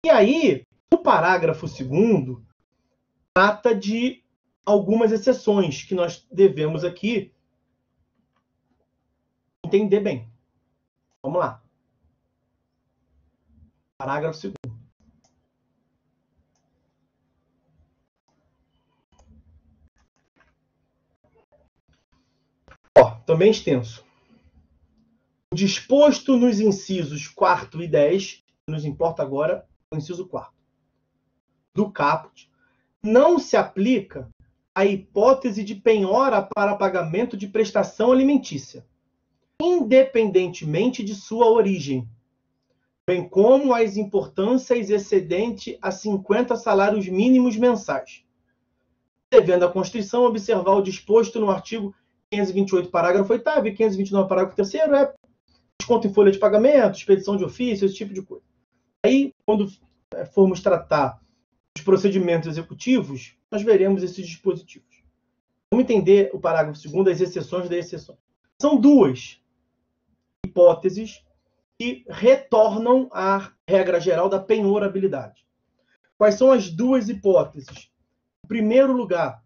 E aí, o parágrafo 2º trata de algumas exceções que nós devemos aqui entender bem. Vamos lá. Parágrafo 2º. Também extenso. O disposto nos incisos 4º e 10, nos importa agora o inciso 4º, do caput, não se aplica a hipótese de penhora para pagamento de prestação alimentícia, independentemente de sua origem, bem como as importâncias excedente a 50 salários mínimos mensais, devendo a Constituição observar o disposto no artigo 528, parágrafo 8º, e 529, parágrafo 3º, desconto em folha de pagamento, expedição de ofício, esse tipo de coisa. Aí, quando formos tratar dos procedimentos executivos, nós veremos esses dispositivos. Vamos entender o parágrafo 2º, as exceções da exceção. São duas hipóteses que retornam à regra geral da penhorabilidade. Quais são as duas hipóteses? Em primeiro lugar,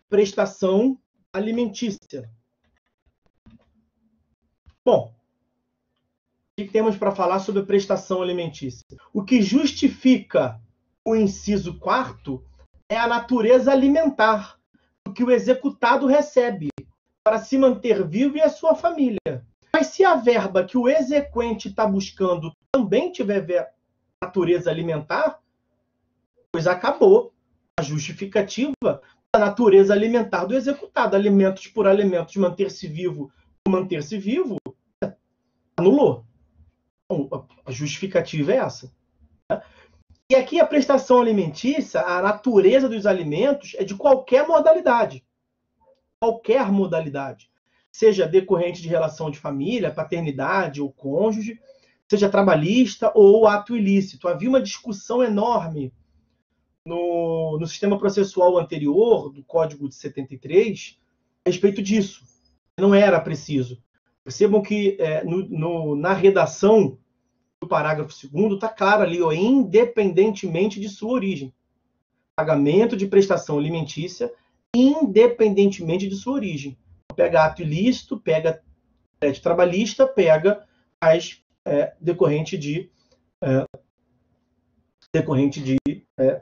prestação alimentícia. Bom, o que temos para falar sobre a prestação alimentícia? O que justifica o inciso 4º é a natureza alimentar do que o executado recebe para se manter vivo e a sua família. Mas se a verba que o exequente está buscando também tiver natureza alimentar, pois acabou a justificativa da natureza alimentar do executado. Alimentos por alimentos, manter-se vivo, anulou. Então, a justificativa é essa. E aqui a prestação alimentícia, a natureza dos alimentos é de qualquer modalidade. Qualquer modalidade. Seja decorrente de relação de família, paternidade ou cônjuge, seja trabalhista ou ato ilícito. Havia uma discussão enorme no sistema processual anterior, do Código de 73, a respeito disso. Não era preciso. Percebam que na redação do parágrafo 2º está claro ali, independentemente de sua origem. Pagamento de prestação alimentícia, independentemente de sua origem. Pega ato ilícito, pega crédito trabalhista, pega as decorrente de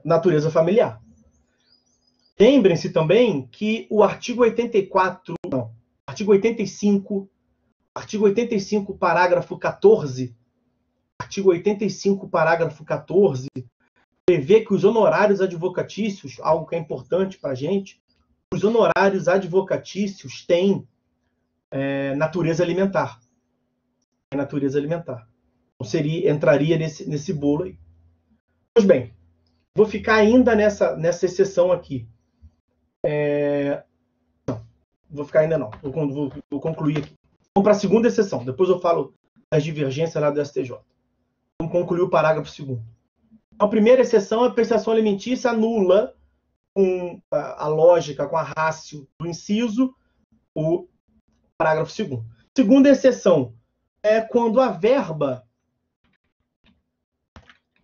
natureza familiar. Lembrem-se também que o artigo 85, parágrafo 14, prevê que os honorários advocatícios, algo que é importante para a gente, os honorários advocatícios têm natureza alimentar. Então, entraria nesse bolo aí. Pois bem, vou ficar ainda nessa exceção aqui. Não, vou ficar ainda não. Vou concluir aqui. Vamos para a segunda exceção. Depois eu falo das divergências lá do STJ. Vamos concluir o parágrafo 2º. A primeira exceção é a prestação alimentícia anula, com a lógica, com a ratio do inciso, o parágrafo 2º. Segunda exceção é quando a verba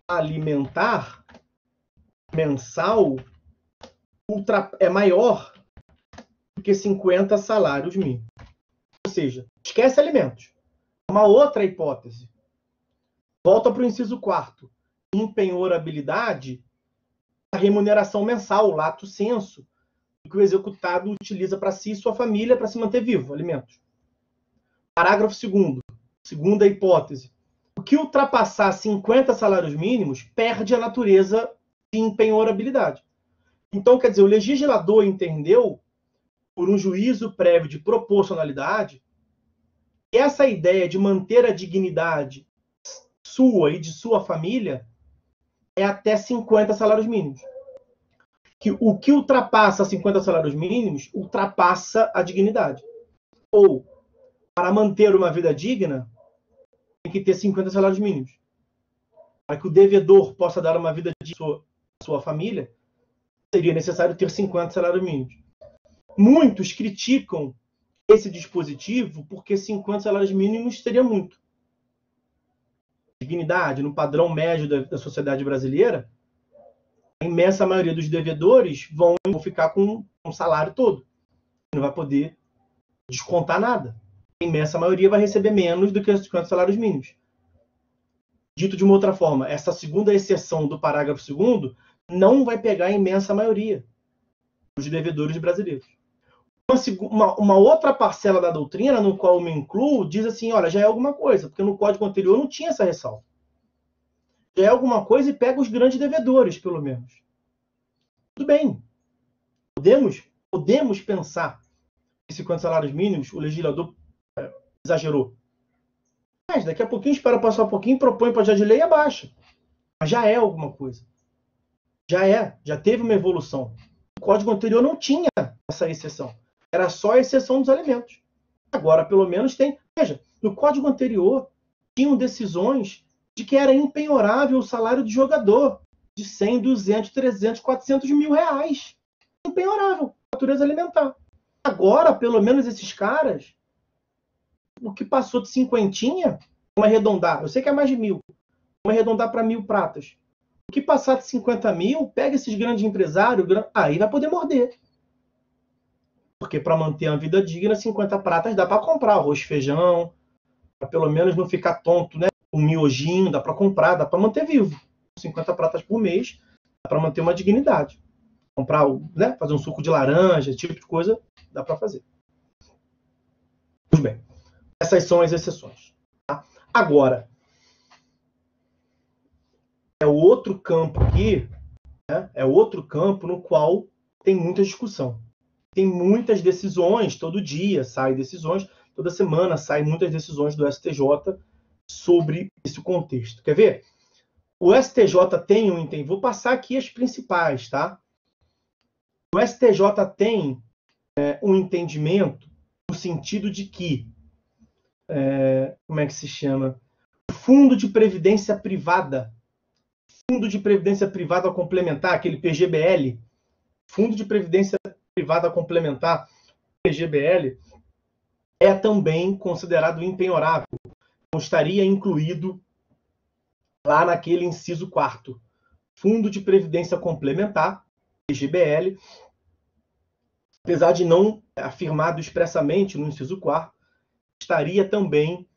alimentar mensal é maior do que 50 salários mínimos. Ou seja, esquece alimentos. Uma outra hipótese. Volta para o inciso 4º. Empenhorabilidade, a remuneração mensal, o lato sensu, que o executado utiliza para si e sua família para se manter vivo, alimentos. Parágrafo 2º, segunda hipótese. O que ultrapassar 50 salários mínimos perde a natureza de empenhorabilidade. Então, quer dizer, o legislador entendeu, por um juízo prévio de proporcionalidade, que essa ideia de manter a dignidade sua e de sua família é até 50 salários mínimos. Que o que ultrapassa 50 salários mínimos ultrapassa a dignidade. Ou, para manter uma vida digna, tem que ter 50 salários mínimos. Para que o devedor possa dar uma vida digna à sua família, seria necessário ter 50 salários mínimos. Muitos criticam esse dispositivo porque 50 salários mínimos seria muito. Dignidade, no padrão médio da sociedade brasileira, a imensa maioria dos devedores vão ficar com um salário todo. Não vai poder descontar nada. A imensa maioria vai receber menos do que os 50 salários mínimos. Dito de uma outra forma, essa segunda exceção do parágrafo 2º não vai pegar a imensa maioria dos devedores brasileiros. Uma outra parcela da doutrina, no qual eu me incluo, diz assim, olha, já é alguma coisa, porque no código anterior não tinha essa ressalva. Já é alguma coisa e pega os grandes devedores, pelo menos. Tudo bem. Podemos pensar que 50 salários mínimos o legislador exagerou. Mas daqui a pouquinho, espera passar um pouquinho, propõe projeto de lei e abaixa. Mas já é alguma coisa. Já teve uma evolução. O código anterior não tinha essa exceção. Era só a exceção dos alimentos. Agora, pelo menos, tem. Veja, no código anterior, tinham decisões de que era impenhorável o salário do jogador, de 100, 200, 300, 400 mil reais. Impenhorável, natureza alimentar. Agora, pelo menos, esses caras, o que passou de cinquentinha, vamos arredondar, eu sei que é mais de 1.000, vamos arredondar para 1.000 pratas. O que passar de 50 mil, pega esses grandes empresários, aí vai poder morder. Porque para manter uma vida digna, 50 pratas dá para comprar arroz, feijão, para pelo menos não ficar tonto, né? Um miojinho, dá para comprar, dá para manter vivo. 50 pratas por mês, dá para manter uma dignidade. Comprar, né? Fazer um suco de laranja, esse tipo de coisa, dá para fazer. Tudo bem. Essas são as exceções. Tá? Agora, é outro campo aqui, né? É outro campo no qual tem muita discussão. Tem muitas decisões, todo dia saem decisões, toda semana saem muitas decisões do STJ sobre esse contexto. Quer ver? O STJ tem um entendimento. Vou passar aqui as principais, tá? O STJ tem um entendimento no sentido de que, como é que se chama? O Fundo de Previdência Privada Complementar, aquele PGBL, Fundo de Previdência Privada Complementar, PGBL, é também considerado impenhorável. Não estaria incluído lá naquele inciso 4º. Fundo de Previdência Complementar, PGBL, apesar de não afirmado expressamente no inciso 4º, estaria também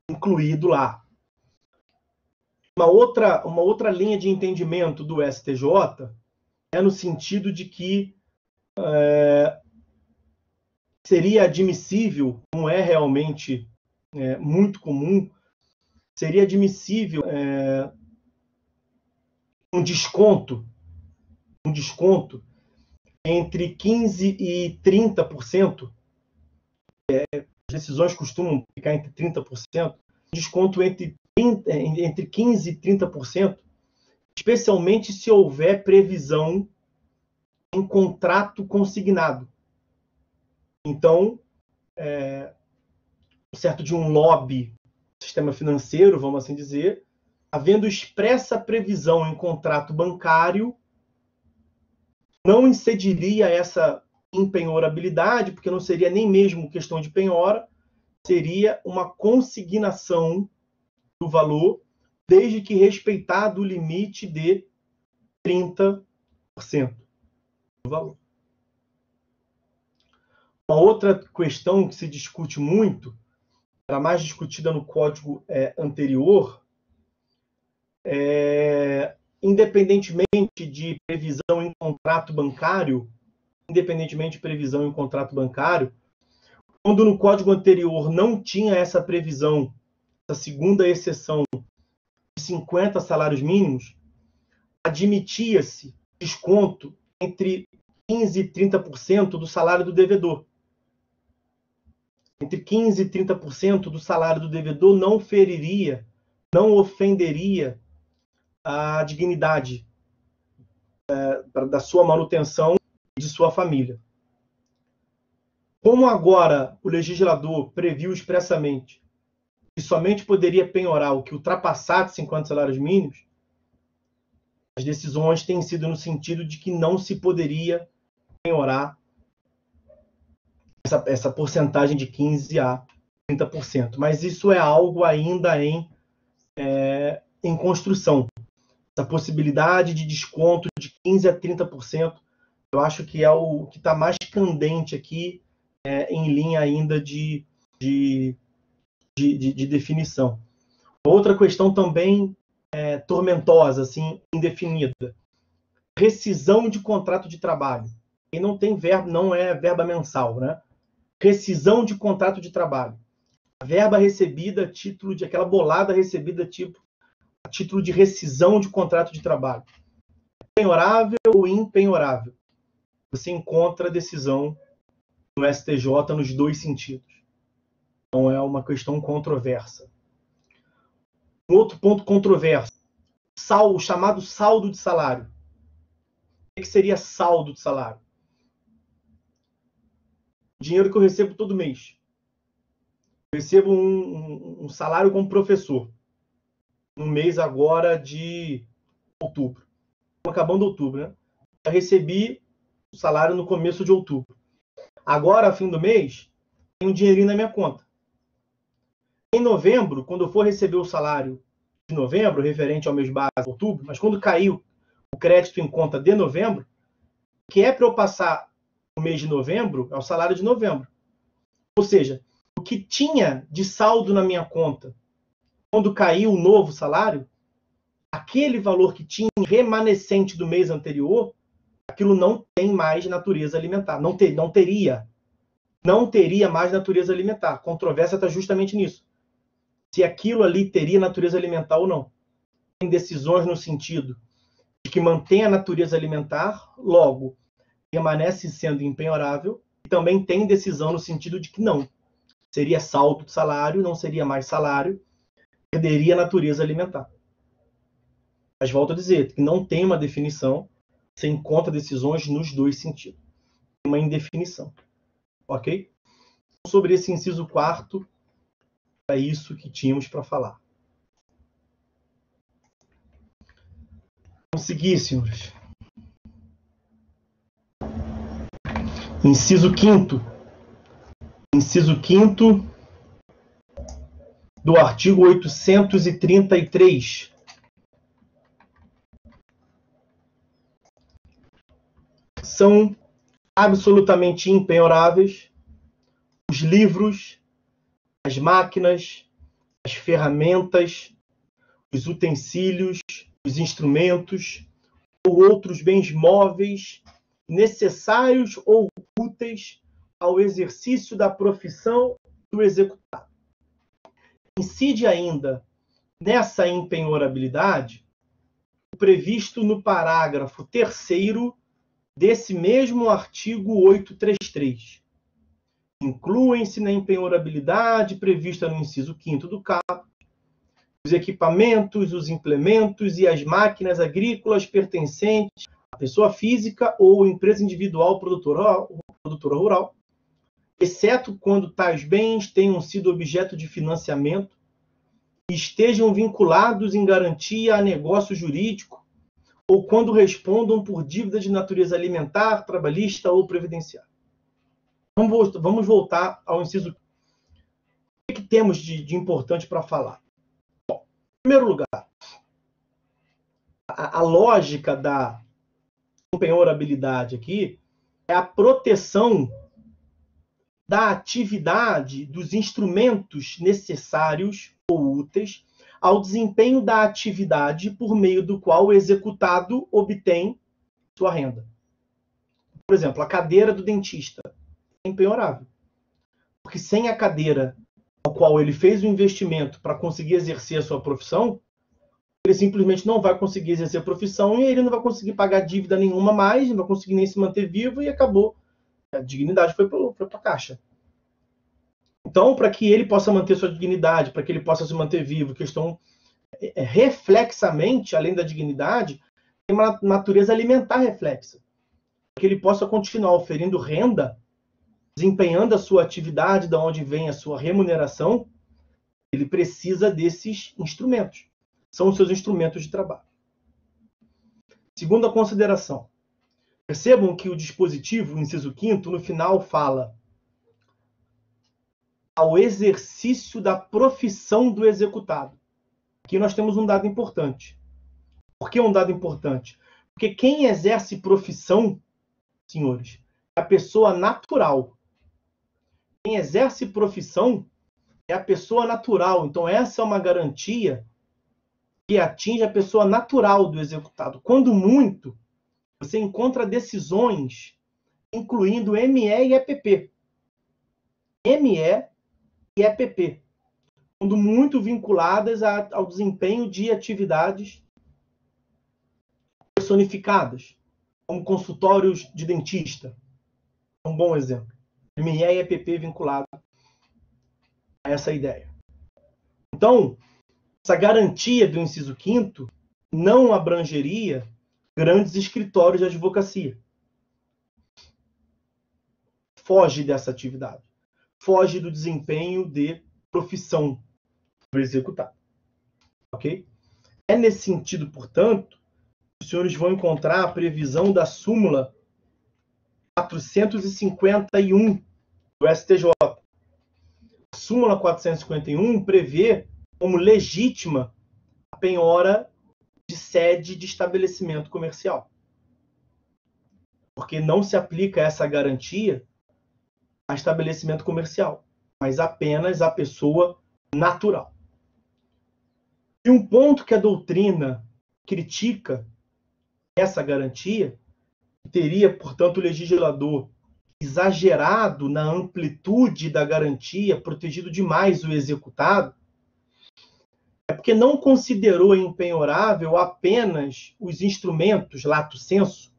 incluído lá. Uma outra linha de entendimento do STJ é no sentido de que seria admissível, não é realmente muito comum, seria admissível um desconto entre 15% e 30%. As decisões costumam ficar entre 30%. Desconto entre 15% e 30%, especialmente se houver previsão em contrato consignado. Então, certo de um lobby do sistema financeiro, vamos assim dizer, havendo expressa previsão em contrato bancário, não incidiria essa impenhorabilidade, porque não seria nem mesmo questão de penhora, seria uma consignação do valor, desde que respeitado o limite de 30% do valor. Uma outra questão que se discute muito, era mais discutida no código anterior, é independentemente de previsão em contrato bancário, quando no código anterior não tinha essa previsão, essa segunda exceção de 50 salários mínimos, admitia-se desconto entre 15% e 30% do salário do devedor. Entre 15% e 30% do salário do devedor não feriria, não ofenderia a dignidade da sua manutenção e de sua família. Como agora o legislador previu expressamente que somente poderia penhorar o que ultrapassasse 50 salários mínimos, as decisões têm sido no sentido de que não se poderia penhorar essa porcentagem de 15% a 30%. Mas isso é algo ainda em construção. Essa possibilidade de desconto de 15% a 30%, eu acho que é o que está mais candente aqui, em linha ainda de definição. Outra questão também tormentosa, assim, indefinida. Rescisão de contrato de trabalho. E não tem verbo, não é verba mensal, né? Rescisão de contrato de trabalho. A verba recebida a título de aquela bolada recebida a título de rescisão de contrato de trabalho. Penhorável ou impenhorável? Você encontra a decisão no STJ nos dois sentidos. Então é uma questão controversa. Um outro ponto controverso, o chamado saldo de salário. O que seria saldo de salário? O dinheiro que eu recebo todo mês. Eu recebo um salário como professor. No mês agora de outubro. Estamos acabando outubro, né? Eu recebi o salário no começo de outubro. Agora, a fim do mês, tem um dinheirinho na minha conta. Em novembro, quando eu for receber o salário de novembro, referente ao mês base de outubro, mas quando caiu o crédito em conta de novembro, o que é para eu passar o mês de novembro é o salário de novembro. Ou seja, o que tinha de saldo na minha conta quando caiu o novo salário, aquele valor que tinha remanescente do mês anterior, aquilo não tem mais natureza alimentar. Não teria mais natureza alimentar. A controvérsia está justamente nisso. Se aquilo ali teria natureza alimentar ou não. Tem decisões no sentido de que mantém a natureza alimentar, logo permanece sendo impenhorável, e também tem decisão no sentido de que não. Seria saldo de salário, não seria mais salário, perderia a natureza alimentar. Mas volto a dizer que não tem uma definição, você encontra decisões nos dois sentidos. Uma indefinição. Ok? Sobre esse inciso 4º, é isso que tínhamos para falar. Vamos seguir, senhores. Inciso 5º. Inciso 5º do artigo 833. São absolutamente impenhoráveis os livros, as máquinas, as ferramentas, os utensílios, os instrumentos ou outros bens móveis necessários ou úteis ao exercício da profissão do executado. Incide ainda nessa impenhorabilidade o previsto no parágrafo 3º desse mesmo artigo 833. Incluem-se na impenhorabilidade prevista no inciso 5º do caput os equipamentos, os implementos e as máquinas agrícolas pertencentes à pessoa física ou empresa individual produtora rural, exceto quando tais bens tenham sido objeto de financiamento e estejam vinculados em garantia a negócio jurídico ou quando respondam por dívida de natureza alimentar, trabalhista ou previdenciária. Vamos voltar ao inciso. O que temos de importante para falar? Bom, em primeiro lugar, a lógica da impenhorabilidade aqui é a proteção da atividade dos instrumentos necessários ou úteis ao desempenho da atividade por meio do qual o executado obtém sua renda. Por exemplo, a cadeira do dentista é impenhorável. Porque sem a cadeira ao qual ele fez o investimento para conseguir exercer a sua profissão, ele simplesmente não vai conseguir exercer a profissão e ele não vai conseguir pagar dívida nenhuma mais, não vai conseguir nem se manter vivo e acabou. A dignidade foi para a caixa. Então, para que ele possa manter sua dignidade, para que ele possa se manter vivo, questão reflexamente, além da dignidade, tem uma natureza alimentar reflexa. Para que ele possa continuar oferindo renda, desempenhando a sua atividade, de onde vem a sua remuneração, ele precisa desses instrumentos. São os seus instrumentos de trabalho. Segunda consideração. Percebam que o dispositivo, o inciso 5º, no final fala ao exercício da profissão do executado. Aqui nós temos um dado importante. Por que um dado importante? Porque quem exerce profissão, senhores, é a pessoa natural. Quem exerce profissão é a pessoa natural. Então, essa é uma garantia que atinge a pessoa natural do executado. Quando muito, você encontra decisões incluindo ME e EPP. ME e EPP. Quando muito vinculadas ao desempenho de atividades personificadas, como consultórios de dentista. É um bom exemplo. ME e EPP vinculado a essa ideia. Então, essa garantia do inciso 5º não abrangeria grandes escritórios de advocacia. Foge dessa atividade. Foge do desempenho de profissão do executado. Ok? É nesse sentido, portanto, que os senhores vão encontrar a previsão da súmula 451 do STJ. A súmula 451 prevê como legítima a penhora de sede de estabelecimento comercial. Porque não se aplica essa garantia a estabelecimento comercial, mas apenas à pessoa natural. E um ponto que a doutrina critica essa garantia, teria, portanto, o legislador exagerado na amplitude da garantia, protegido demais o executado, é porque não considerou impenhorável apenas os instrumentos, lato sensu,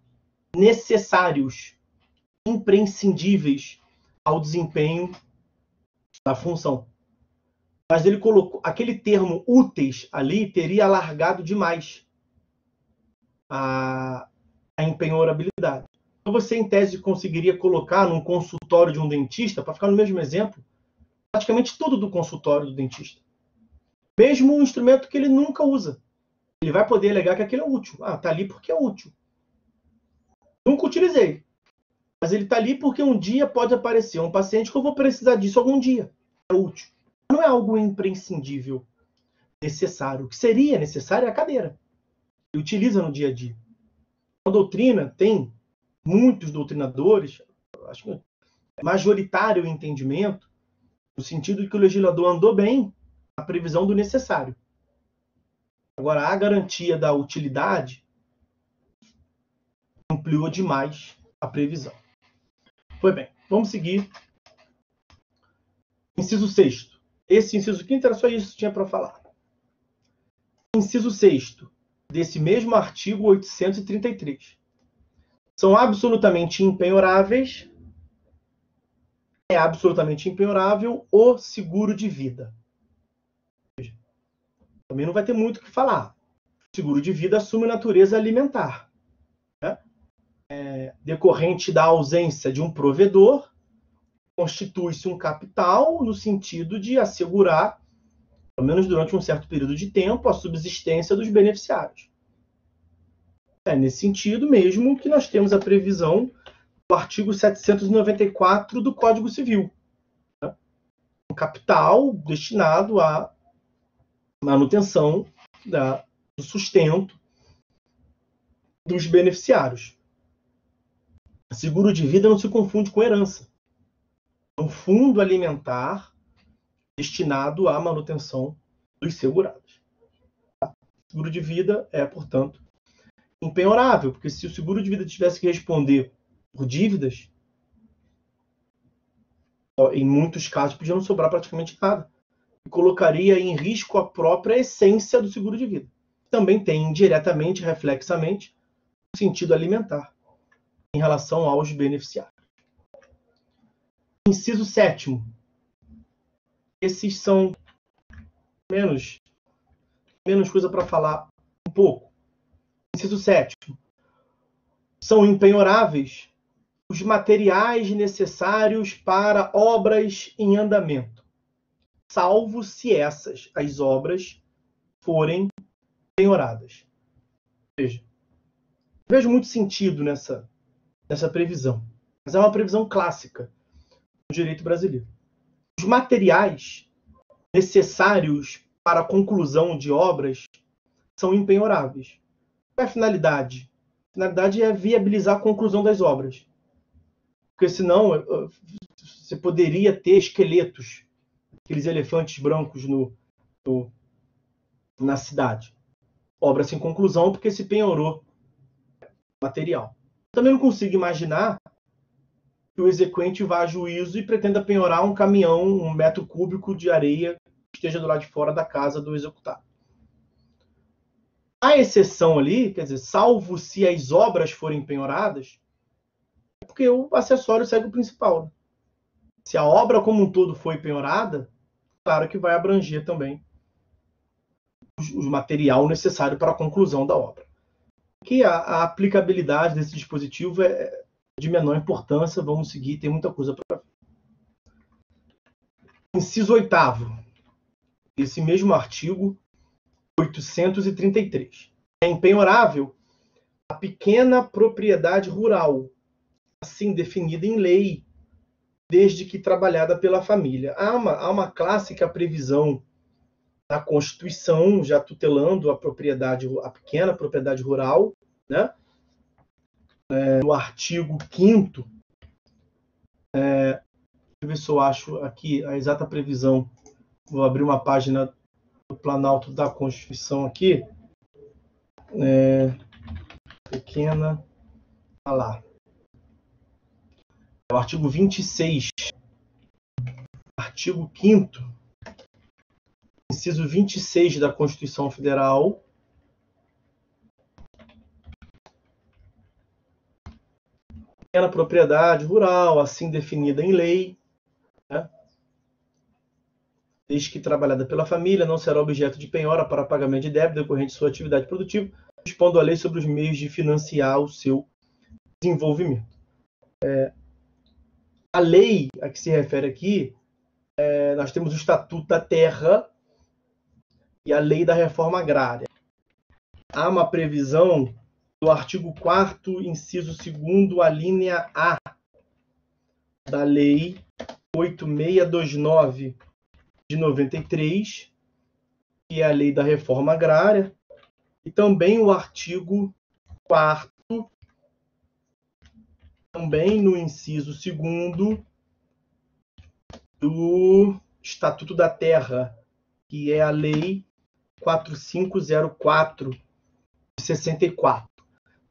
necessários, imprescindíveis ao desempenho da função. Mas ele colocou aquele termo úteis ali, teria alargado demais a impenhorabilidade. Então você, em tese, conseguiria colocar num consultório de um dentista, para ficar no mesmo exemplo, praticamente tudo do consultório do dentista. Mesmo um instrumento que ele nunca usa. Ele vai poder alegar que aquele é útil. Ah, está ali porque é útil. Nunca utilizei. Mas ele está ali porque um dia pode aparecer um paciente que eu vou precisar disso algum dia. É útil. Não é algo imprescindível, necessário. O que seria necessário é a cadeira. Ele utiliza no dia a dia. A doutrina tem muitos doutrinadores, acho que é majoritário o entendimento, no sentido de que o legislador andou bem na previsão do necessário. Agora, a garantia da utilidade ampliou demais a previsão. Pois bem, vamos seguir. Inciso 6º. Esse inciso 5º era só isso que tinha para falar. Inciso 6º, desse mesmo artigo 833. São absolutamente impenhoráveis, é absolutamente impenhorável o seguro de vida. Também não vai ter muito o que falar. O seguro de vida assume natureza alimentar, né? Decorrente da ausência de um provedor, constitui-se um capital no sentido de assegurar, pelo menos durante um certo período de tempo, a subsistência dos beneficiários. É nesse sentido mesmo que nós temos a previsão do artigo 794 do Código Civil. Né? Um capital destinado à manutenção do sustento dos beneficiários. Seguro de vida não se confunde com herança. É um fundo alimentar destinado à manutenção dos segurados. seguro de vida é, portanto, impenhorável, porque se o seguro de vida tivesse que responder por dívidas, em muitos casos podia não sobrar praticamente nada. E colocaria em risco a própria essência do seguro de vida. Também tem indiretamente, reflexamente, o sentido alimentar em relação aos beneficiários. Inciso 7º. Esses são menos coisa para falar um pouco. Inciso 7º. São impenhoráveis os materiais necessários para obras em andamento, salvo se as obras, forem penhoradas. Veja, vejo muito sentido nessa previsão, mas é uma previsão clássica do direito brasileiro. Os materiais necessários para a conclusão de obras são impenhoráveis. Qual é a finalidade? A finalidade é viabilizar a conclusão das obras. Porque senão você poderia ter esqueletos, aqueles elefantes brancos na cidade. Obra sem conclusão porque se penhorou material. Também não consigo imaginar que o exequente vá a juízo e pretenda penhorar um caminhão, 1 metro cúbico de areia que esteja do lado de fora da casa do executado. A exceção ali, quer dizer, salvo se as obras forem penhoradas, é porque o acessório segue o principal. Se a obra como um todo foi penhorada, claro que vai abranger também o material necessário para a conclusão da obra. Aqui a aplicabilidade desse dispositivo é de menor importância, vamos seguir, tem muita coisa para ver. Inciso 8º, esse mesmo artigo 833. É impenhorável a pequena propriedade rural, assim definida em lei, desde que trabalhada pela família. Há uma clássica previsão na Constituição, já tutelando a pequena propriedade rural, né? No artigo 5º, deixa eu ver se eu acho aqui a exata previsão. Vou abrir uma página do Planalto da Constituição aqui. Pequena. Olha lá. É o artigo 26. Artigo 5º. Inciso 26 da Constituição Federal. Pequena propriedade rural, assim definida em lei, né? Desde que trabalhada pela família, não será objeto de penhora para pagamento de débito decorrente de sua atividade produtiva, dispondo a lei sobre os meios de financiar o seu desenvolvimento. A lei a que se refere aqui, nós temos o Estatuto da Terra e a Lei da Reforma Agrária. Há uma previsão do artigo 4º, inciso 2º, a linha A da Lei 8629 de 93, que é a Lei da Reforma Agrária, e também o artigo 4º, também no inciso 2º, do Estatuto da Terra, que é a Lei 4504 de 64,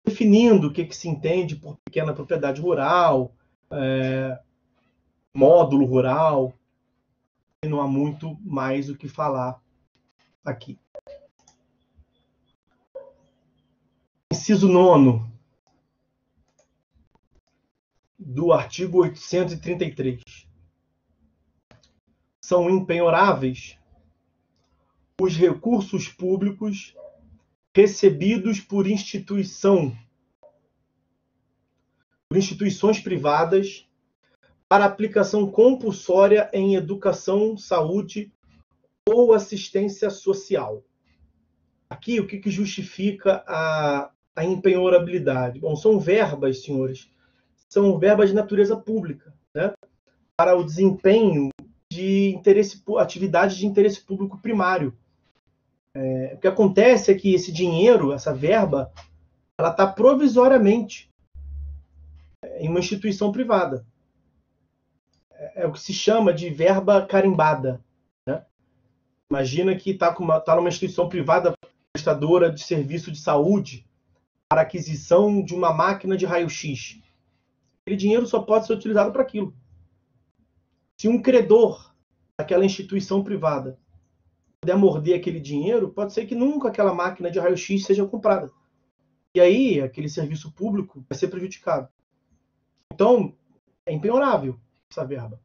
definindo o que se entende por pequena propriedade rural, módulo rural, e não há muito mais o que falar aqui. Inciso 9º do artigo 833. São impenhoráveis os recursos públicos recebidos por instituições privadas para aplicação compulsória em educação, saúde ou assistência social. Aqui, o que justifica a impenhorabilidade? Bom, são verbas, senhores, são verbas de natureza pública, né? Para o desempenho de atividades de interesse público primário. O que acontece é que esse dinheiro, essa verba, ela está provisoriamente em uma instituição privada. É o que se chama de verba carimbada, né? Imagina que está numa instituição privada prestadora de serviço de saúde para aquisição de uma máquina de raio-x. Aquele dinheiro só pode ser utilizado para aquilo. Se um credor daquela instituição privada puder morder aquele dinheiro, pode ser que nunca aquela máquina de raio-x seja comprada. E aí, aquele serviço público vai ser prejudicado. Então, é impenhorável essa verba.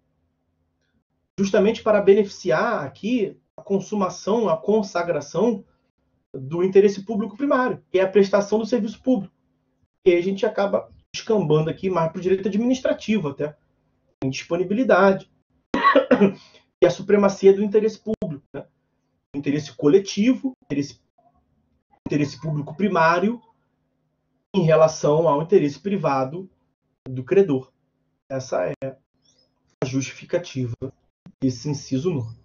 Justamente para beneficiar aqui a consumação, a consagração do interesse público primário, que é a prestação do serviço público. E aí a gente acaba escambando aqui mais para o direito administrativo até, em disponibilidade e a supremacia do interesse público, né? O interesse coletivo, interesse público primário em relação ao interesse privado do credor. Essa é a justificativa desse inciso 9.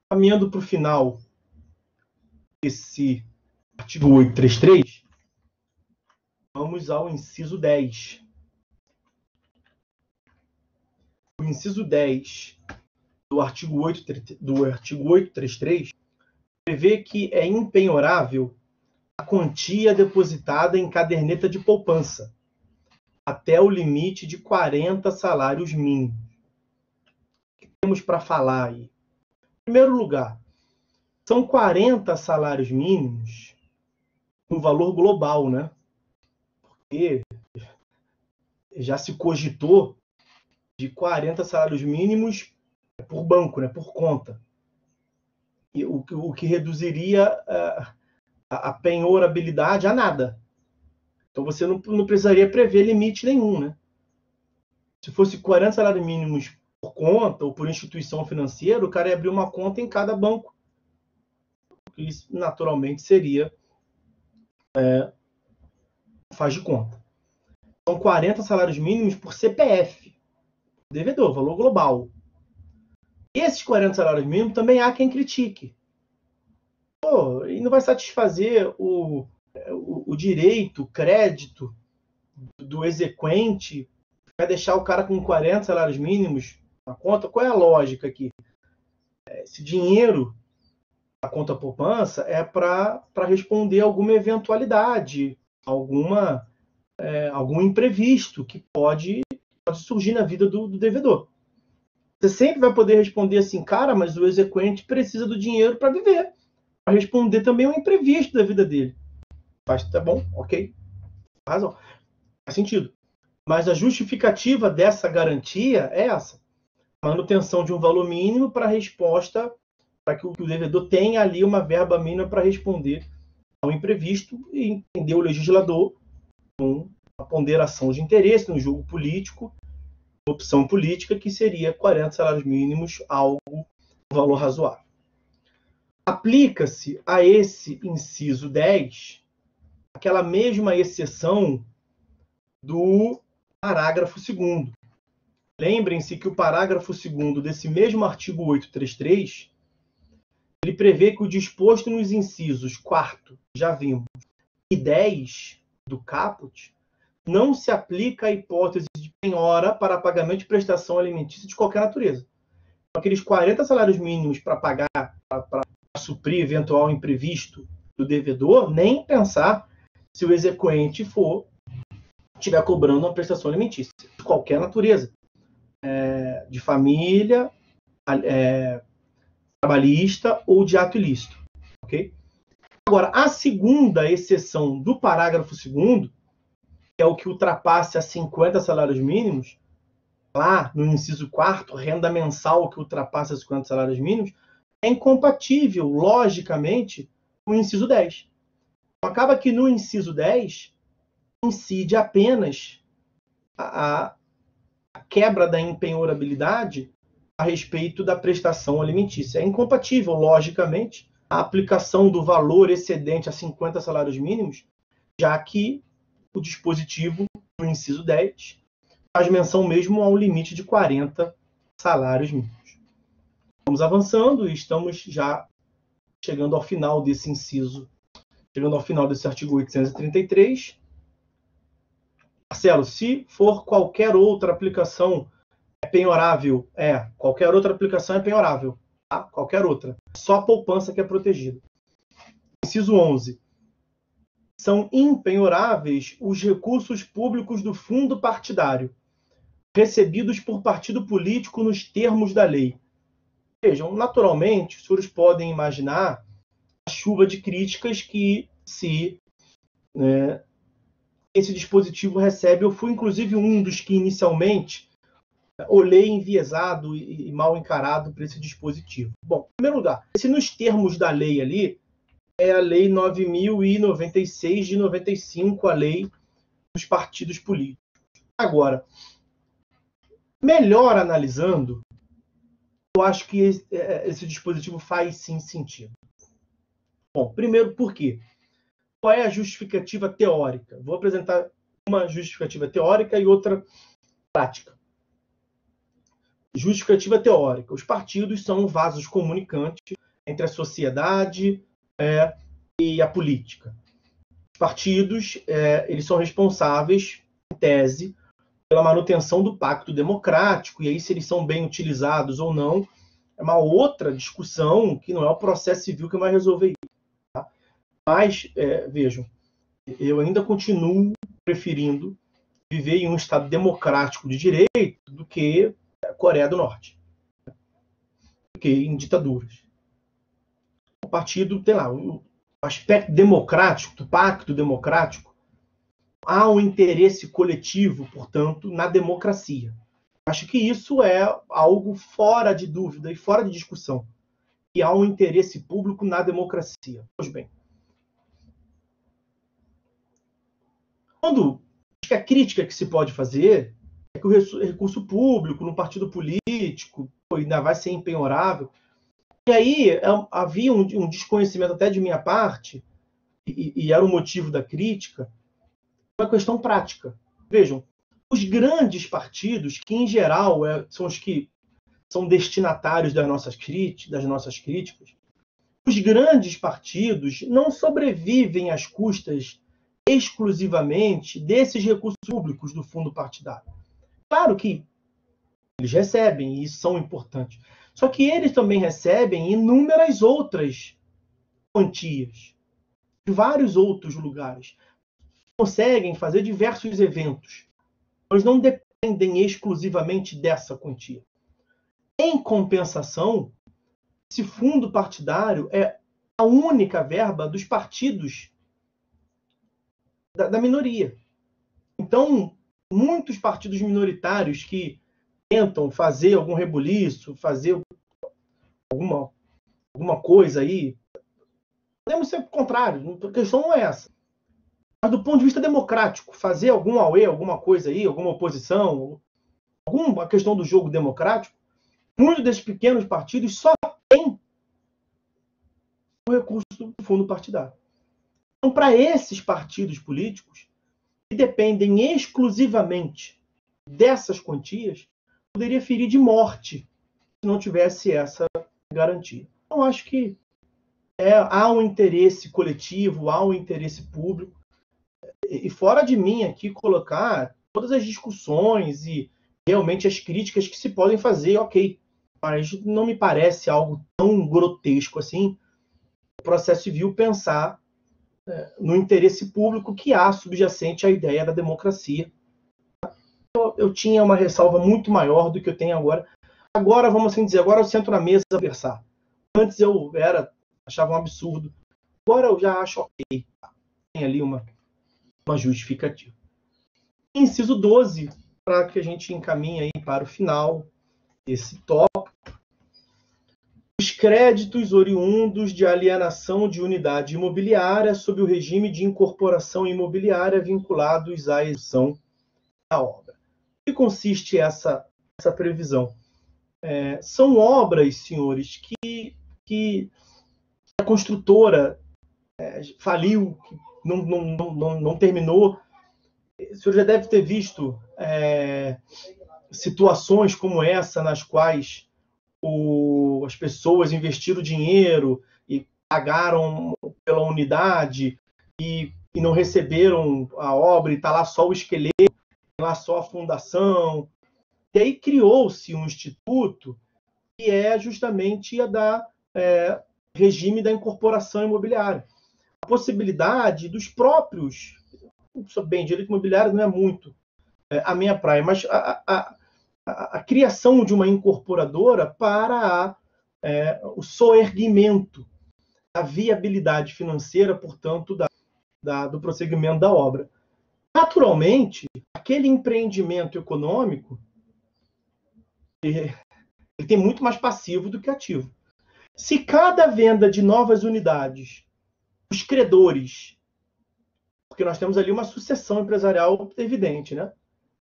Caminhando para o final desse artigo 833, vamos ao inciso 10. O inciso 10 do artigo 833 prevê que é impenhorável a quantia depositada em caderneta de poupança até o limite de 40 salários mínimos. O que temos para falar aí? Em primeiro lugar, são 40 salários mínimos no valor global, né? Porque já se cogitou de 40 salários mínimos por banco, né? Por conta. E o que reduziria a penhorabilidade a nada. Então você não precisaria prever limite nenhum, né? Se fosse 40 salários mínimos por conta ou por instituição financeira, o cara ia abrir uma conta em cada banco. Isso naturalmente seria faz de conta. São 40 salários mínimos por CPF, devedor, valor global. E esses 40 salários mínimos também há quem critique. Pô, e não vai satisfazer o direito, o crédito do exequente, vai deixar o cara com 40 salários mínimos na conta? Qual é a lógica aqui? Esse dinheiro, a conta poupança, é para responder a alguma eventualidade, algum imprevisto que pode surgir na vida do devedor. Você sempre vai poder responder assim, cara, mas o exequente precisa do dinheiro para viver, para responder também o imprevisto da vida dele. Tá bom, ok, razão, faz sentido. Mas a justificativa dessa garantia é essa: a manutenção de um valor mínimo para resposta, para que o devedor tenha ali uma verba mínima para responder ao imprevisto, e entender o legislador com a ponderação de interesse no jogo político, opção política, que seria 40 salários mínimos, algo, um valor razoável. Aplica-se a esse inciso 10 aquela mesma exceção do parágrafo 2º. Lembrem-se que o parágrafo 2º desse mesmo artigo 833, ele prevê que o disposto nos incisos 4º, já vimos, e 10 do caput, não se aplica à hipótese de penhora para pagamento de prestação alimentícia de qualquer natureza. Aqueles 40 salários mínimos para pagar, para suprir eventual imprevisto do devedor, nem pensar se o exequente estiver cobrando uma prestação alimentícia de qualquer natureza, de família, trabalhista ou de ato ilícito. Okay? Agora, a segunda exceção do parágrafo 2º, que é o que ultrapassa 50 salários mínimos, lá no inciso 4º, renda mensal que ultrapassa 50 salários mínimos, é incompatível, logicamente, com o inciso 10. Acaba que no inciso 10 incide apenas a quebra da impenhorabilidade a respeito da prestação alimentícia. É incompatível, logicamente, a aplicação do valor excedente a 50 salários mínimos, já que o dispositivo do inciso 10 faz menção mesmo ao limite de 40 salários mínimos. Vamos avançando e estamos já chegando ao final desse inciso, chegando ao final desse artigo 833. Marcelo, se for qualquer outra aplicação é penhorável, qualquer outra aplicação é penhorável. tá? Qualquer outra. Só a poupança que é protegida. Inciso 11. São impenhoráveis os recursos públicos do fundo partidário, recebidos por partido político nos termos da lei. Vejam, naturalmente, os senhores podem imaginar a chuva de críticas que esse dispositivo recebe. Eu fui, inclusive, um dos que inicialmente olhei enviesado e mal encarado para esse dispositivo. Bom, em primeiro lugar, se nos termos da lei ali, é a Lei 9.096 de 95, a lei dos partidos políticos. Agora, melhor analisando, eu acho que esse dispositivo faz sim sentido. Bom, primeiro, por quê? Qual é a justificativa teórica? Vou apresentar uma justificativa teórica e outra prática. Justificativa teórica. Os partidos são vasos comunicantes entre a sociedade e a política. Os partidos eles são responsáveis, em tese, pela manutenção do pacto democrático, e aí se eles são bem utilizados ou não, é uma outra discussão que não é o processo civil que vai resolver isso. Tá? Mas, vejam, eu ainda continuo preferindo viver em um Estado democrático de direito do que a Coreia do Norte, do que em ditaduras. O partido tem lá o aspecto democrático, do pacto democrático, há um interesse coletivo, portanto, na democracia. Acho que isso é algo fora de dúvida e fora de discussão. E há um interesse público na democracia. Pois bem. Acho que a crítica que se pode fazer é que o recurso público no partido político ainda vai ser impenhorável. E aí havia um desconhecimento até de minha parte, e era o motivo da crítica, uma questão prática. Vejam, os grandes partidos, que em geral são os que são destinatários das nossas críticas, os grandes partidos não sobrevivem às custas exclusivamente desses recursos públicos do fundo partidário. Claro que eles recebem, e isso são importantes. Só que eles também recebem inúmeras outras quantias, de vários outros lugares. Conseguem fazer diversos eventos. Eles não dependem exclusivamente dessa quantia. Em compensação, esse fundo partidário é a única verba dos partidos da minoria. Então, muitos partidos minoritários que tentam fazer algum rebuliço, fazer alguma coisa aí, podemos ser contrários, a questão não é essa. Mas do ponto de vista democrático, fazer algum auê, alguma coisa aí, alguma oposição, alguma questão do jogo democrático, muitos desses pequenos partidos só têm o recurso do fundo partidário. Então, para esses partidos políticos, que dependem exclusivamente dessas quantias, poderia ferir de morte se não tivesse essa garantia. Então, acho que há um interesse coletivo, há um interesse público, e fora de mim aqui colocar todas as discussões e realmente as críticas que se podem fazer, ok, mas não me parece algo tão grotesco assim o processo civil pensar no interesse público que há subjacente à ideia da democracia. Eu tinha uma ressalva muito maior do que eu tenho agora. Agora, vamos assim dizer, agora eu sento na mesa a conversar. Antes eu achava um absurdo. Agora eu já acho ok. Tem ali uma justificativa. Inciso 12, para que a gente encaminhe aí para o final desse tópico. Os créditos oriundos de alienação de unidade imobiliária sob o regime de incorporação imobiliária vinculados à execução da obra. O que consiste essa previsão? São obras, senhores, que a construtora faliu, que não terminou. O senhor já deve ter visto situações como essa, nas quais as pessoas investiram dinheiro e pagaram pela unidade e não receberam a obra, e está lá só o esqueleto, lá só a fundação. E aí criou-se um instituto que é justamente a da regime da incorporação imobiliária. A possibilidade dos próprios, bem, direito imobiliário não é muito a minha praia, mas a criação de uma incorporadora para o soerguimento, a viabilidade financeira, portanto, do prosseguimento da obra. Naturalmente, aquele empreendimento econômico ele tem muito mais passivo do que ativo. Se cada venda de novas unidades, os credores, porque nós temos ali uma sucessão empresarial evidente, né?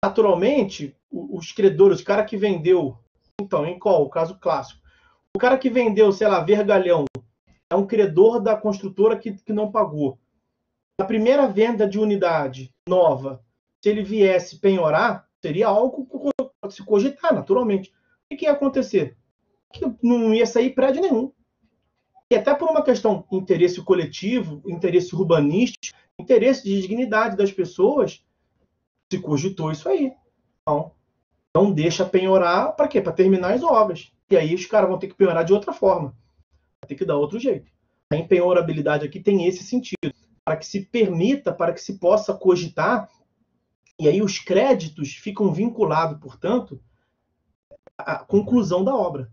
Naturalmente, os credores, o cara que vendeu, então, em qual? O caso clássico. O cara que vendeu, sei lá, vergalhão, é um credor da construtora que não pagou. A primeira venda de unidade nova, se ele viesse penhorar, seria algo para se cogitar, naturalmente. O que ia acontecer? Que não ia sair prédio nenhum. E até por uma questão de interesse coletivo, interesse urbanístico, interesse de dignidade das pessoas, se cogitou isso aí. Então, não deixa penhorar para quê? Para terminar as obras. E aí os caras vão ter que penhorar de outra forma. Vai ter que dar outro jeito. A empenhorabilidade aqui tem esse sentido. Para que se permita, para que se possa cogitar, e aí os créditos ficam vinculados, portanto, à conclusão da obra.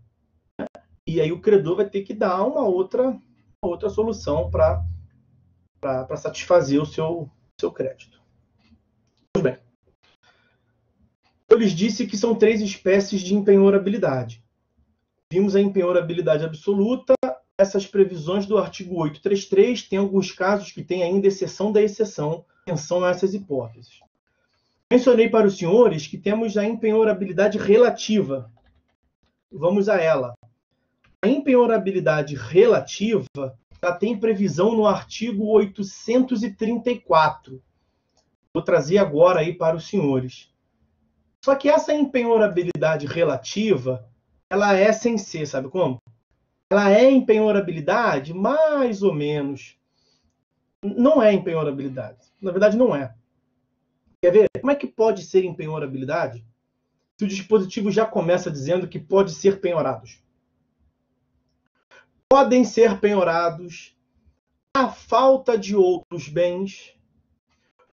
E aí o credor vai ter que dar uma outra solução para satisfazer o seu crédito. Pois bem. Eu lhes disse que são 3 espécies de empenhorabilidade. Vimos a empenhorabilidade absoluta. Essas previsões do artigo 833 tem alguns casos que tem ainda exceção da exceção, atenção a essas hipóteses. Mencionei para os senhores que temos a empenhorabilidade relativa. Vamos a ela. A empenhorabilidade relativa ela tem previsão no artigo 834. Vou trazer agora aí para os senhores. Só que essa empenhorabilidade relativa, ela é sem ser, sabe como? Ela é empenhorabilidade mais ou menos. Não é empenhorabilidade. Na verdade, não é. Quer ver? Como é que pode ser empenhorabilidade se o dispositivo já começa dizendo que pode ser penhorados? Podem ser penhorados a falta de outros bens,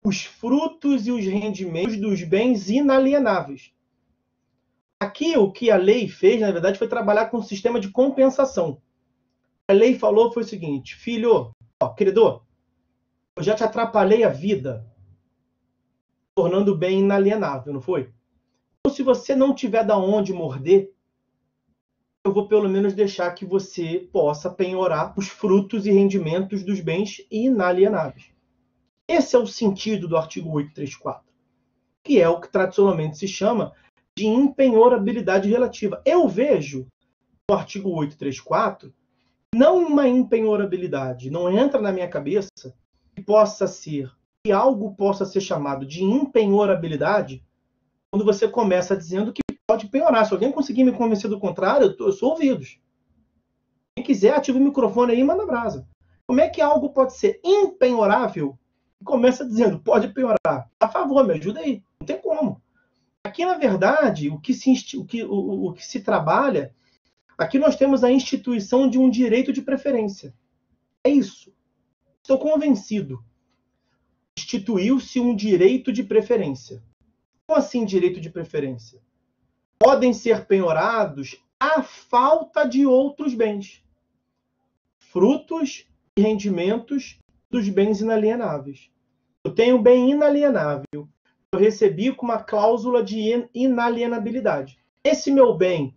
os frutos e os rendimentos dos bens inalienáveis. Aqui, o que a lei fez, na verdade, foi trabalhar com um sistema de compensação. A lei falou foi o seguinte, filho, credor, eu já te atrapalhei a vida, tornando o bem inalienável, não foi? Então, se você não tiver de onde morder, eu vou pelo menos deixar que você possa penhorar os frutos e rendimentos dos bens inalienáveis. Esse é o sentido do artigo 834, que é o que tradicionalmente se chama de empenhorabilidade relativa. Eu vejo no artigo 834 não uma empenhorabilidade, não entra na minha cabeça que algo possa ser chamado de empenhorabilidade quando você começa dizendo que pode penhorar. Se alguém conseguir me convencer do contrário, eu sou ouvidos. Quem quiser, ativa o microfone aí e manda brasa. Como é que algo pode ser empenhorável e começa dizendo pode penhorar? A favor, me ajuda aí. Não tem como. Aqui, na verdade, o que se trabalha, aqui nós temos a instituição de um direito de preferência. É isso. Estou convencido. Instituiu-se um direito de preferência. Como assim direito de preferência? Podem ser penhorados a falta de outros bens, frutos e rendimentos dos bens inalienáveis. Eu tenho um bem inalienável, eu recebi com uma cláusula de inalienabilidade. Esse meu bem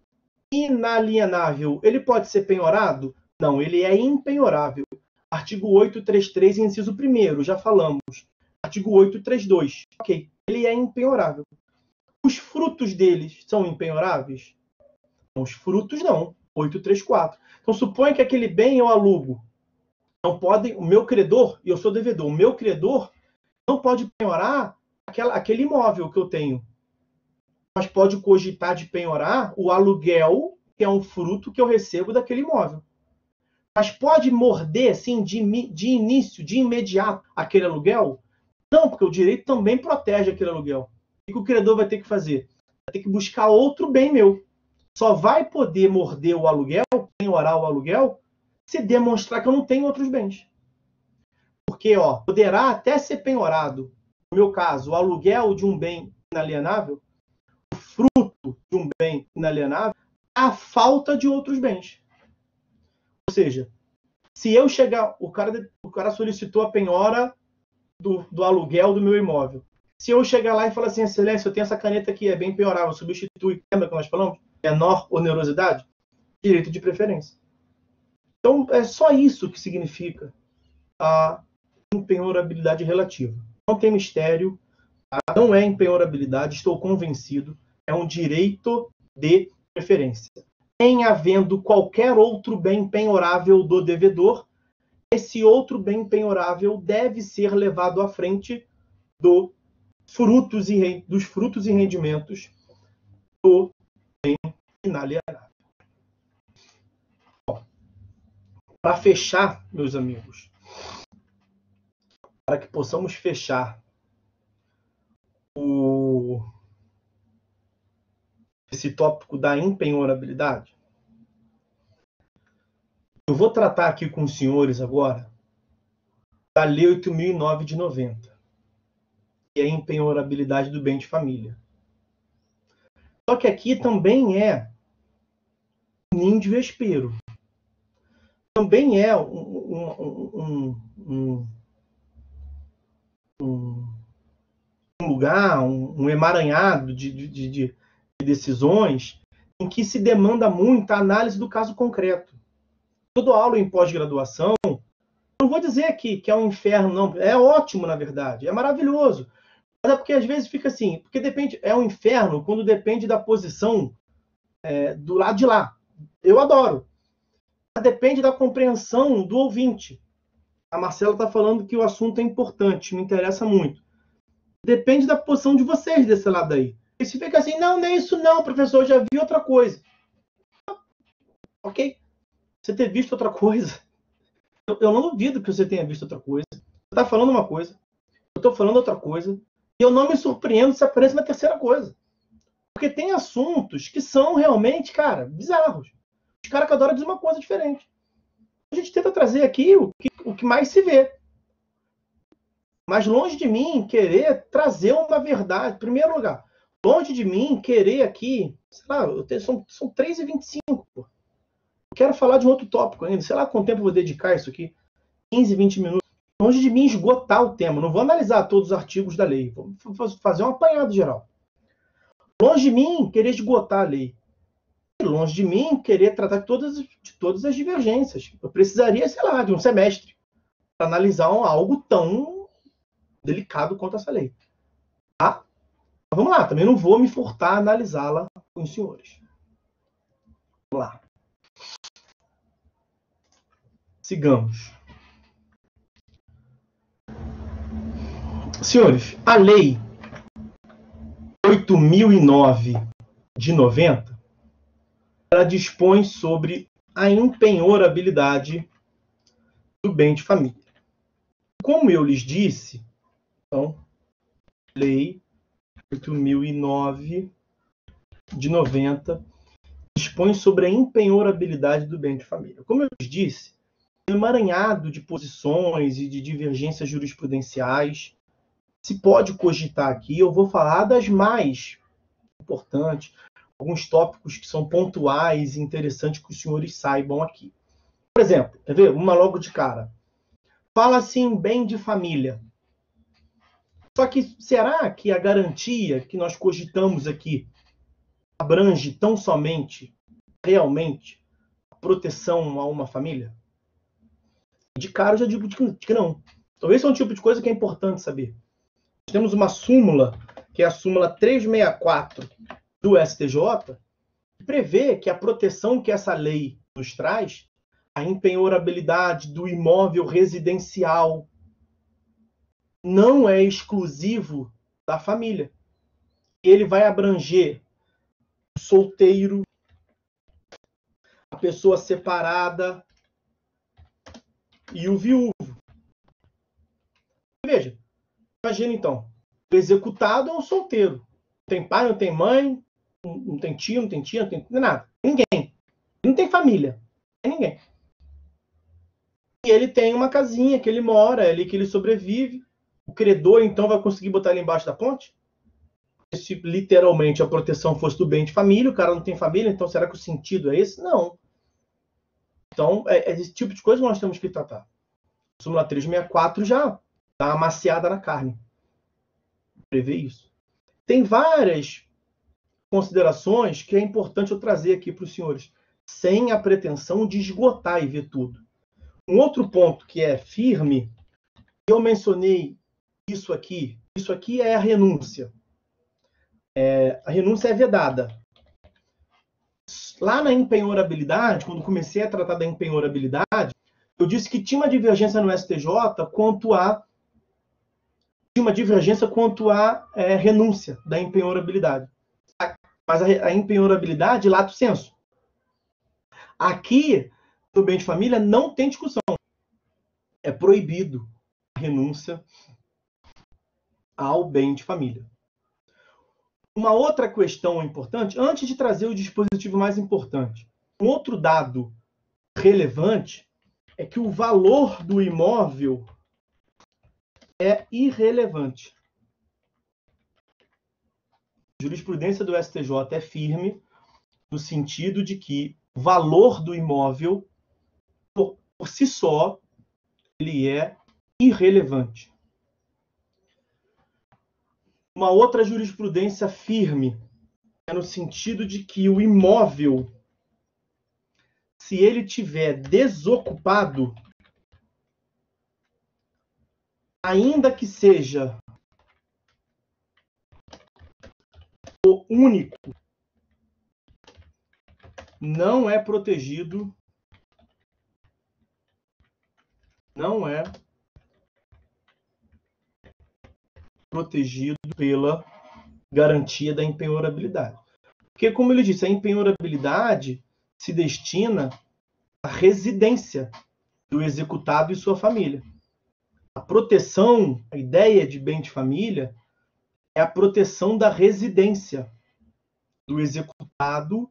inalienável, ele pode ser penhorado? Não, ele é impenhorável. Artigo 833, inciso 1º, já falamos. Artigo 832, ok, ele é impenhorável. Os frutos deles são impenhoráveis? Os frutos não, 834. Então suponha que aquele bem eu alugo. Não podem, o meu credor, e eu sou devedor, o meu credor não pode penhorar aquele imóvel que eu tenho. Mas pode cogitar de penhorar o aluguel, que é um fruto que eu recebo daquele imóvel. Mas pode morder, assim, de início, de imediato, aquele aluguel? Não, porque o direito também protege aquele aluguel. O que o credor vai ter que fazer? Vai ter que buscar outro bem meu. só vai poder morder o aluguel, penhorar o aluguel, se demonstrar que eu não tenho outros bens. Porque, poderá até ser penhorado, no meu caso, o aluguel de um bem inalienável, o fruto de um bem inalienável, a falta de outros bens. Ou seja, se eu chegar, o cara solicitou a penhora do aluguel do meu imóvel. Se eu chegar lá e falar assim, excelência, eu tenho essa caneta aqui, é bem penhorável, substitui, lembra que nós falamos? Menor onerosidade? Direito de preferência. Então, é só isso que significa a impenhorabilidade relativa. Não tem mistério, não é impenhorabilidade, estou convencido, é um direito de preferência. Em havendo qualquer outro bem penhorável do devedor, esse outro bem penhorável deve ser levado à frente dos frutos e rendimentos do bem inalienável. Para fechar, meus amigos, para que possamos fechar esse tópico da impenhorabilidade, eu vou tratar aqui com os senhores agora da Lei 8.009 de 90, que é a impenhorabilidade do bem de família. Só que aqui também é um ninho de vespeiro. Também é um lugar, um emaranhado de decisões em que se demanda muito a análise do caso concreto. Toda aula em pós-graduação, não vou dizer que é um inferno, não. É ótimo, na verdade. É maravilhoso. Mas é porque às vezes fica assim, porque depende, é um inferno quando depende da posição do lado de lá. Eu adoro. Mas depende da compreensão do ouvinte. A Marcela está falando que o assunto é importante, me interessa muito. Depende da posição de vocês desse lado aí. E se fica assim, não é isso não, professor, eu já vi outra coisa. Ok. Você ter visto outra coisa, eu não duvido que você tenha visto outra coisa. Você está falando uma coisa, eu estou falando outra coisa, e eu não me surpreendo se aparece uma terceira coisa. Porque tem assuntos que são realmente, cara, bizarros. Os caras que adoram dizer uma coisa diferente. A gente tenta trazer aqui o que mais se vê. Mas longe de mim querer trazer uma verdade. Em primeiro lugar, longe de mim querer aqui, sei lá, são 3h25, pô. Eu quero falar de um outro tópico ainda. Sei lá quanto tempo eu vou dedicar isso aqui. 15, 20 minutos. Longe de mim esgotar o tema. Não vou analisar todos os artigos da lei. Vou fazer um apanhado geral. Longe de mim querer esgotar a lei. Longe de mim querer tratar de todas as divergências. Eu precisaria, sei lá, de um semestre para analisar algo tão delicado quanto essa lei. Tá? Mas vamos lá, também não vou me furtar a analisá-la com os senhores. Vamos lá. Sigamos. Senhores, a lei 8.009 de 90, ela dispõe sobre a impenhorabilidade do bem de família. Como eu lhes disse, então, lei 8.009 de 90 dispõe sobre a impenhorabilidade do bem de família. Como eu lhes disse, um emaranhado de posições e de divergências jurisprudenciais se pode cogitar aqui. Eu vou falar das mais importantes, alguns tópicos que são pontuais e interessantes que os senhores saibam aqui. Por exemplo, quer ver? Uma logo de cara. Fala-se em bem de família. Só que será que a garantia que nós cogitamos aqui abrange tão somente, realmente, a proteção a uma família? De cara eu já digo que não. Então esse é um tipo de coisa que é importante saber. Nós temos uma súmula, que é a súmula 364 do STJ, que prevê que a proteção que essa lei nos traz, a impenhorabilidade do imóvel residencial, não é exclusivo da família. Ele vai abranger o solteiro, a pessoa separada e o viúvo. Veja, imagina então, o executado é um solteiro. Não tem pai, não tem mãe, não tem tio, não tem tia, não tem nada. Ninguém. Ele não tem família. Não tem ninguém. E ele tem uma casinha que ele mora, ali que ele sobrevive. O credor, então, vai conseguir botar ele embaixo da ponte? Se literalmente a proteção fosse do bem de família, o cara não tem família, então será que o sentido é esse? Não. Então, é esse tipo de coisa que nós temos que tratar. A súmula 364 já dá uma maciada na carne. Prevê isso. Tem várias considerações que é importante eu trazer aqui para os senhores, sem a pretensão de esgotar e ver tudo. Um outro ponto que é firme, eu mencionei isso aqui é a renúncia. A renúncia é vedada. Lá na empenhorabilidade, quando comecei a tratar da empenhorabilidade, eu disse que tinha uma divergência no STJ quanto a renúncia da empenhorabilidade. Mas a empenhorabilidade, lato sensu. Aqui, no bem de família, não tem discussão. É proibido a renúncia ao bem de família. Uma outra questão importante, antes de trazer o dispositivo mais importante, um outro dado relevante é que o valor do imóvel é irrelevante. A jurisprudência do STJ é firme no sentido de que o valor do imóvel, por si só, ele é irrelevante. Uma outra jurisprudência firme é no sentido de que o imóvel, se ele tiver desocupado, ainda que seja o único, não é protegido, pela garantia da empenhorabilidade. Porque, como ele disse, a empenhorabilidade se destina à residência do executado e sua família. A proteção, a ideia de bem de família, é a proteção da residência do executado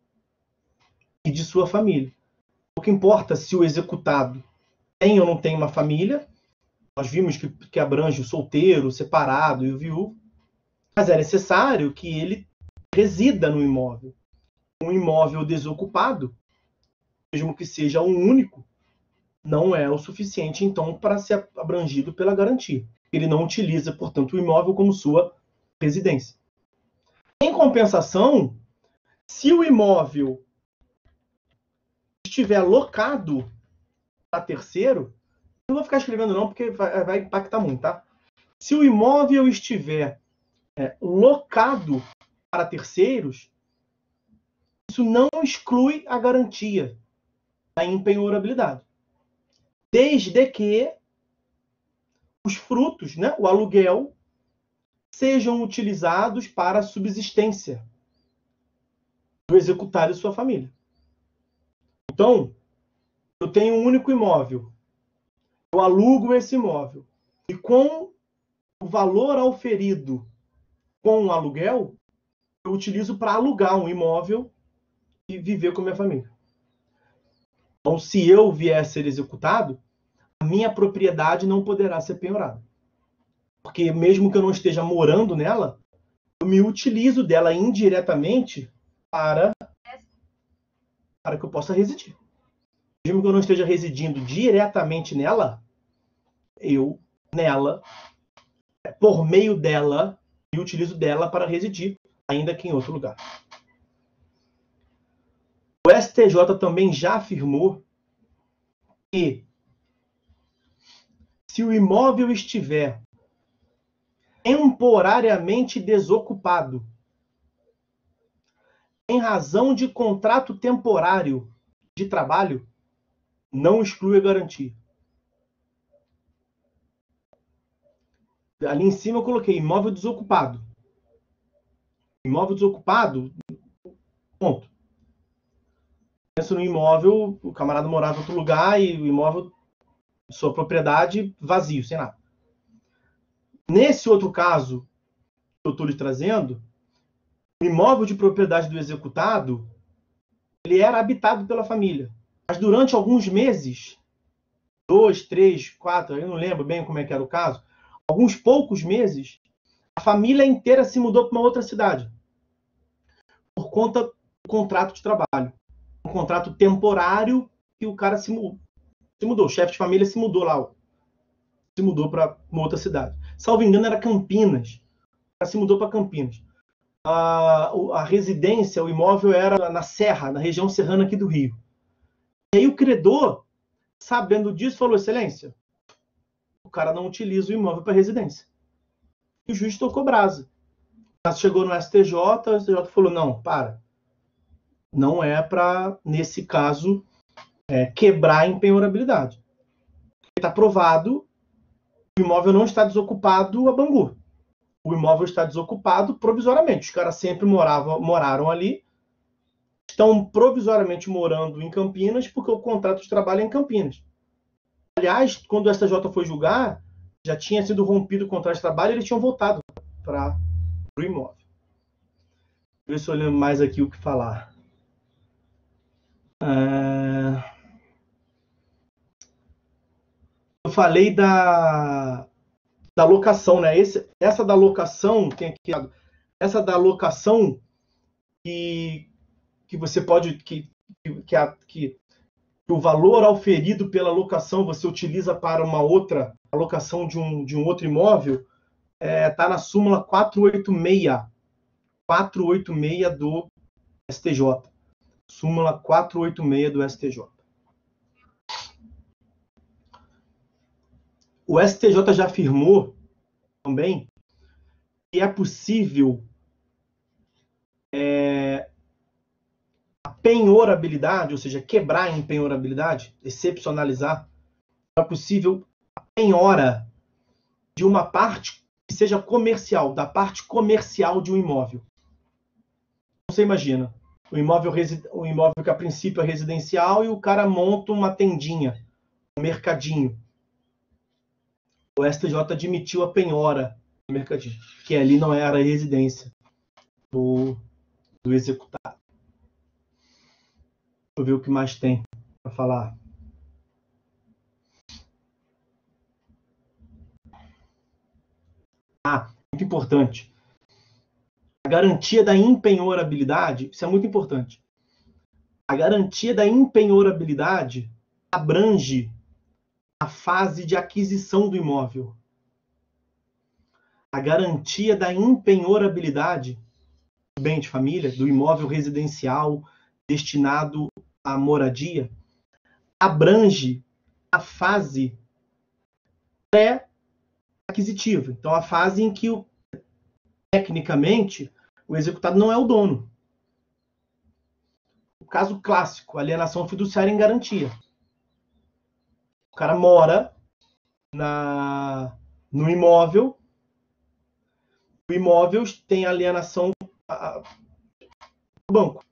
e de sua família. O que importa se o executado tem ou não tem uma família, nós vimos que abrange o solteiro, o separado e o viúvo, mas é necessário que ele resida no imóvel. Um imóvel desocupado, mesmo que seja um único, não é o suficiente, então, para ser abrangido pela garantia. Ele não utiliza, portanto, o imóvel como sua residência. Em compensação, se o imóvel estiver locado para terceiro, não vou ficar escrevendo não, porque vai impactar muito, tá? Se o imóvel estiver locado para terceiros, isso não exclui a garantia da empenhorabilidade. Desde que os frutos, né, o aluguel, sejam utilizados para a subsistência do executado e sua família. Então, eu tenho um único imóvel, eu alugo esse imóvel, e com o valor auferido com o aluguel, eu utilizo para alugar um imóvel e viver com a minha família. Então, se eu vier a ser executado, a minha propriedade não poderá ser penhorada. Porque mesmo que eu não esteja morando nela, eu me utilizo dela indiretamente para que eu possa residir. Mesmo que eu não esteja residindo diretamente nela, eu, por meio dela, me utilizo dela para residir, ainda que em outro lugar. O STJ também já afirmou que se o imóvel estiver temporariamente desocupado, em razão de contrato temporário de trabalho, não exclui a garantia. Ali em cima eu coloquei imóvel desocupado. Imóvel desocupado, ponto. Penso no imóvel, o camarada morava em outro lugar e o imóvel, sua propriedade, vazio, sem nada. Nesse outro caso que eu estou lhe trazendo, o imóvel de propriedade do executado, ele era habitado pela família. Mas durante alguns meses, 2, 3, 4, eu não lembro bem como é que era o caso, alguns poucos meses, a família inteira se mudou para uma outra cidade. Por conta do contrato de trabalho. Um contrato temporário que o cara se mudou. O chefe de família se mudou lá. Se mudou para uma outra cidade. Salvo engano, era Campinas. O cara se mudou para Campinas. A residência, o imóvel era na Serra, na região serrana aqui do Rio. E aí o credor, sabendo disso, falou: excelência, o cara não utiliza o imóvel para residência. E o juiz tocou brasa. O caso chegou no STJ, o STJ falou: não, para. Não é para, nesse caso, quebrar a empenhorabilidade. Está provado, o imóvel não está desocupado a Bangu. O imóvel está desocupado provisoriamente. Os caras sempre moraram ali, estão provisoriamente morando em Campinas, porque o contrato de trabalho é em Campinas. Aliás, quando o STJ foi julgar, já tinha sido rompido o contrato de trabalho e eles tinham voltado para o imóvel. Deixa eu ver se eu lembro mais aqui o que falar. Eu falei da locação, né? Essa da locação, essa da locação que você pode, que o valor auferido pela locação você utiliza para uma outra alocação de um outro imóvel, está na súmula 486 do STJ. Súmula 486 do STJ. O STJ já afirmou também que é possível a penhorabilidade, ou seja, quebrar a empenhorabilidade, excepcionalizar, é possível a penhora de uma parte que seja comercial, da parte comercial de um imóvel. Você imagina, o imóvel que a princípio é residencial e o cara monta uma tendinha, um mercadinho. O STJ admitiu a penhora do mercadinho, que ali não era a residência do executado. Deixa eu ver o que mais tem para falar. Muito importante. A garantia da empenhorabilidade, isso é muito importante. A garantia da empenhorabilidade abrange a fase de aquisição do imóvel. A garantia da empenhorabilidade do bem de família, do imóvel residencial destinado à moradia, abrange a fase pré-aquisitiva. Então, a fase em que, tecnicamente, o executado não é o dono. O caso clássico, alienação fiduciária em garantia. O cara mora no imóvel, o imóvel tem alienação para o banco.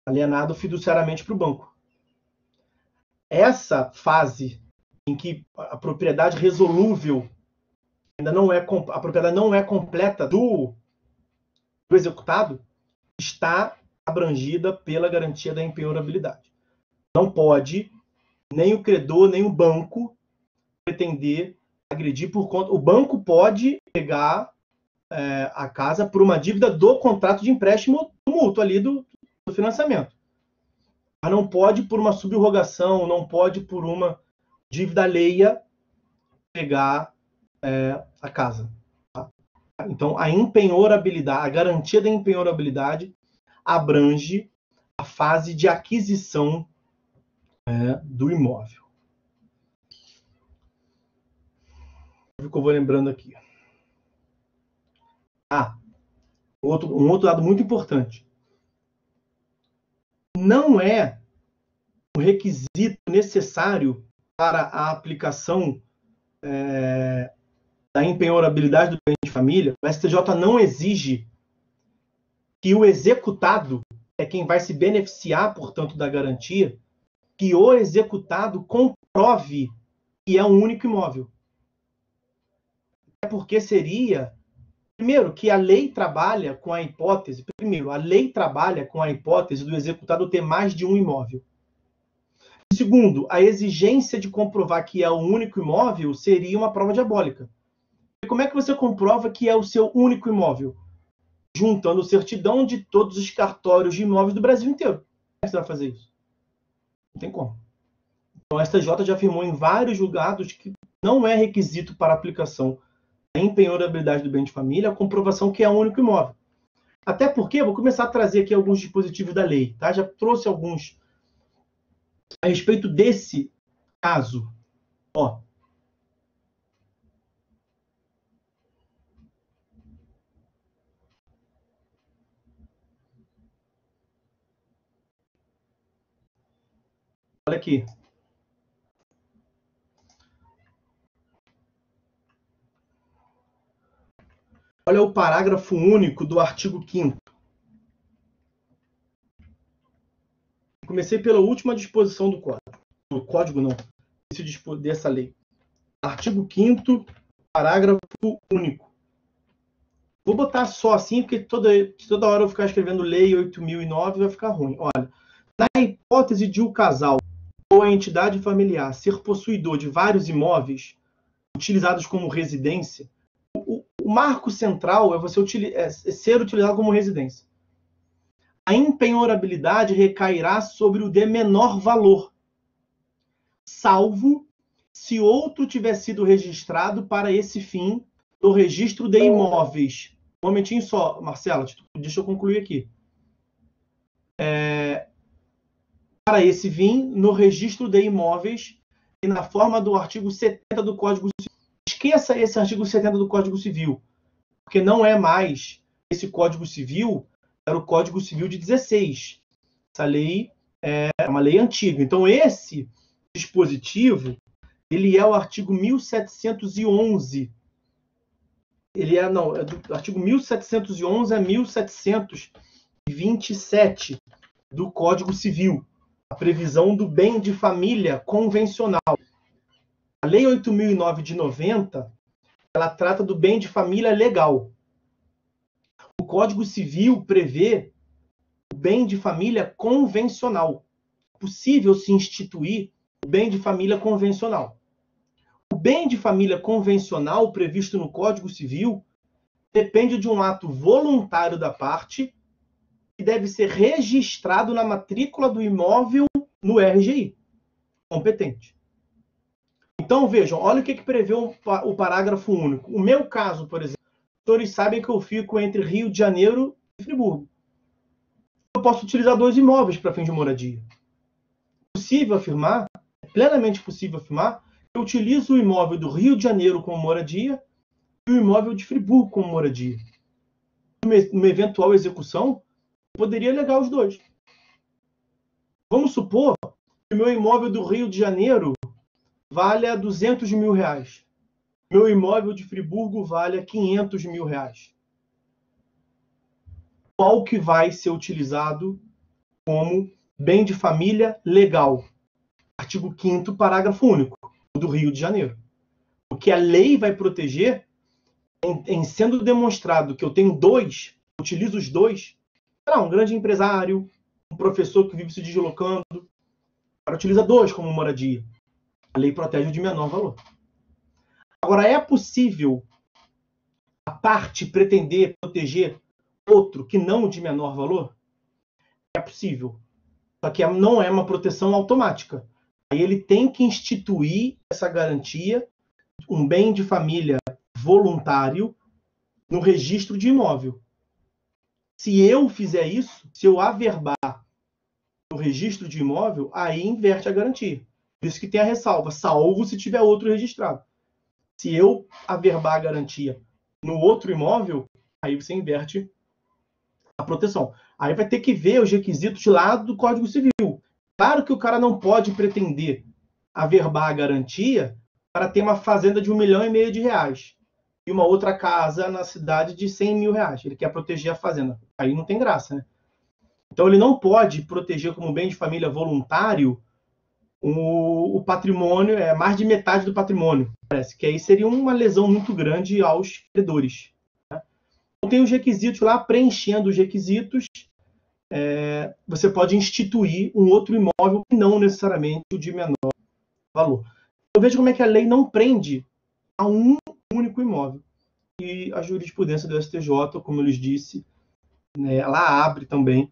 Alienado fiduciariamente para o banco. Essa fase em que a propriedade resolúvel a propriedade não é completa do executado, está abrangida pela garantia da empenhorabilidade. Não pode nem o credor, nem o banco pretender agredir por conta. O banco pode pegar a casa por uma dívida do contrato de empréstimo mútuo ali do financiamento. Mas não pode por uma subrogação, não pode por uma dívida alheia pegar a casa. Tá? Então, a empenhorabilidade, a garantia da empenhorabilidade abrange a fase de aquisição do imóvel. O que eu vou lembrando aqui. Um outro dado muito importante. Não é um requisito necessário para a aplicação da empenhorabilidade do bem de família. O STJ não exige que o executado é quem vai se beneficiar, portanto, da garantia, que o executado comprove que é um único imóvel. É porque seria Primeiro, que a lei trabalha com a hipótese. Primeiro, a lei trabalha com a hipótese do executado ter mais de um imóvel. Segundo, a exigência de comprovar que é o único imóvel seria uma prova diabólica. E como é que você comprova que é o seu único imóvel? Juntando certidão de todos os cartórios de imóveis do Brasil inteiro. Como é que você vai fazer isso? Não tem como. Então, a STJ já afirmou em vários julgados que não é requisito para aplicação da empenhorabilidade do bem de família a comprovação que é o único imóvel. Até porque, vou começar a trazer aqui alguns dispositivos da lei. Tá? Já trouxe alguns a respeito desse caso. Ó, olha aqui. Olha o parágrafo único do artigo 5º. Comecei pela última disposição do código. Do código, não. Dessa lei. Artigo 5º, parágrafo único. Vou botar só assim, porque toda hora eu ficar escrevendo lei 8.009 vai ficar ruim. Olha, na hipótese de o casal ou a entidade familiar ser possuidor de vários imóveis utilizados como residência, o marco central é você ser utilizado como residência. A impenhorabilidade recairá sobre o de menor valor, salvo se outro tiver sido registrado para esse fim no registro de imóveis. Um momentinho só, Marcela, deixa eu concluir aqui. Para esse fim, no registro de imóveis e na forma do artigo 70 do Código Civil. Esqueça esse artigo 70 do Código Civil, porque não é mais esse Código Civil, era o Código Civil de 16. Essa lei é uma lei antiga. Então, esse dispositivo, ele é o artigo 1711. Ele é, não, é do artigo 1711 a 1727 do Código Civil. A previsão do bem de família convencional. A Lei 8.009 de 90, ela trata do bem de família legal. O Código Civil prevê o bem de família convencional. É possível se instituir o bem de família convencional. O bem de família convencional previsto no Código Civil depende de um ato voluntário da parte que deve ser registrado na matrícula do imóvel no RGI competente. Então, vejam, olha o que prevê o parágrafo único. O meu caso, por exemplo, os senhores sabem que eu fico entre Rio de Janeiro e Friburgo. Eu posso utilizar 2 imóveis para fim de moradia. É possível afirmar, é plenamente possível afirmar, que eu utilizo o imóvel do Rio de Janeiro como moradia e o imóvel de Friburgo como moradia. Numa eventual execução, eu poderia alegar os 2. Vamos supor que o meu imóvel do Rio de Janeiro valha R$200 mil. Meu imóvel de Friburgo vale R$500 mil. Qual que vai ser utilizado como bem de família legal? Artigo 5º, parágrafo único, do Rio de Janeiro. O que a lei vai proteger, em sendo demonstrado que eu tenho 2, utilizo os 2, um grande empresário, um professor que vive se deslocando, para utiliza 2 como moradia. A lei protege o de menor valor. Agora, é possível a parte pretender proteger outro que não de menor valor? É possível. Só que não é uma proteção automática. Aí ele tem que instituir essa garantia, um bem de família voluntário, no registro de imóvel. Se eu fizer isso, se eu averbar no registro de imóvel, aí inverte a garantia. Por isso que tem a ressalva, salvo se tiver outro registrado. Se eu averbar a garantia no outro imóvel, aí você inverte a proteção. Aí vai ter que ver os requisitos lá do Código Civil. Claro que o cara não pode pretender averbar a garantia para ter uma fazenda de R$1,5 milhão e uma outra casa na cidade de R$100 mil. Ele quer proteger a fazenda. Aí não tem graça, né? Então ele não pode proteger como bem de família voluntário o patrimônio, mais de metade do patrimônio. Parece que aí seria uma lesão muito grande aos credores. Né? Tem os requisitos lá, preenchendo os requisitos, você pode instituir um outro imóvel, não necessariamente o de menor valor. Eu vejo como é que a lei não prende a um único imóvel. E a jurisprudência do STJ, como eu lhes disse, né, ela abre também.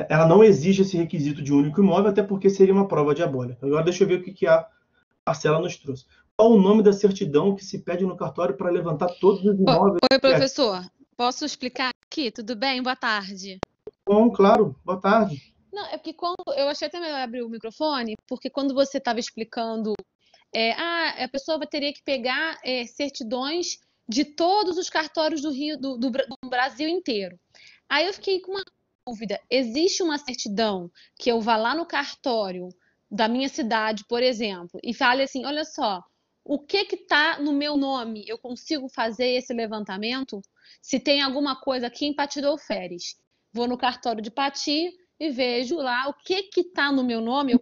Ela não exige esse requisito de único imóvel, até porque seria uma prova diabólica. Agora deixa eu ver o que a Marcela nos trouxe. Qual o nome da certidão que se pede no cartório para levantar todos os imóveis? Oi, professor. Posso explicar aqui? Tudo bem? Boa tarde. Bom, claro. Boa tarde. Não, é porque quando eu achei até melhor abrir o microfone, porque quando você estava explicando, a pessoa teria que pegar certidões de todos os cartórios do Rio, do Brasil inteiro. Aí eu fiquei com uma dúvida. Existe uma certidão que eu vá lá no cartório da minha cidade, por exemplo, e fale assim, olha só, o que está no meu nome? Eu consigo fazer esse levantamento? Se tem alguma coisa aqui em Pati do Alferes. Vou no cartório de Pati e vejo lá o que está no meu nome.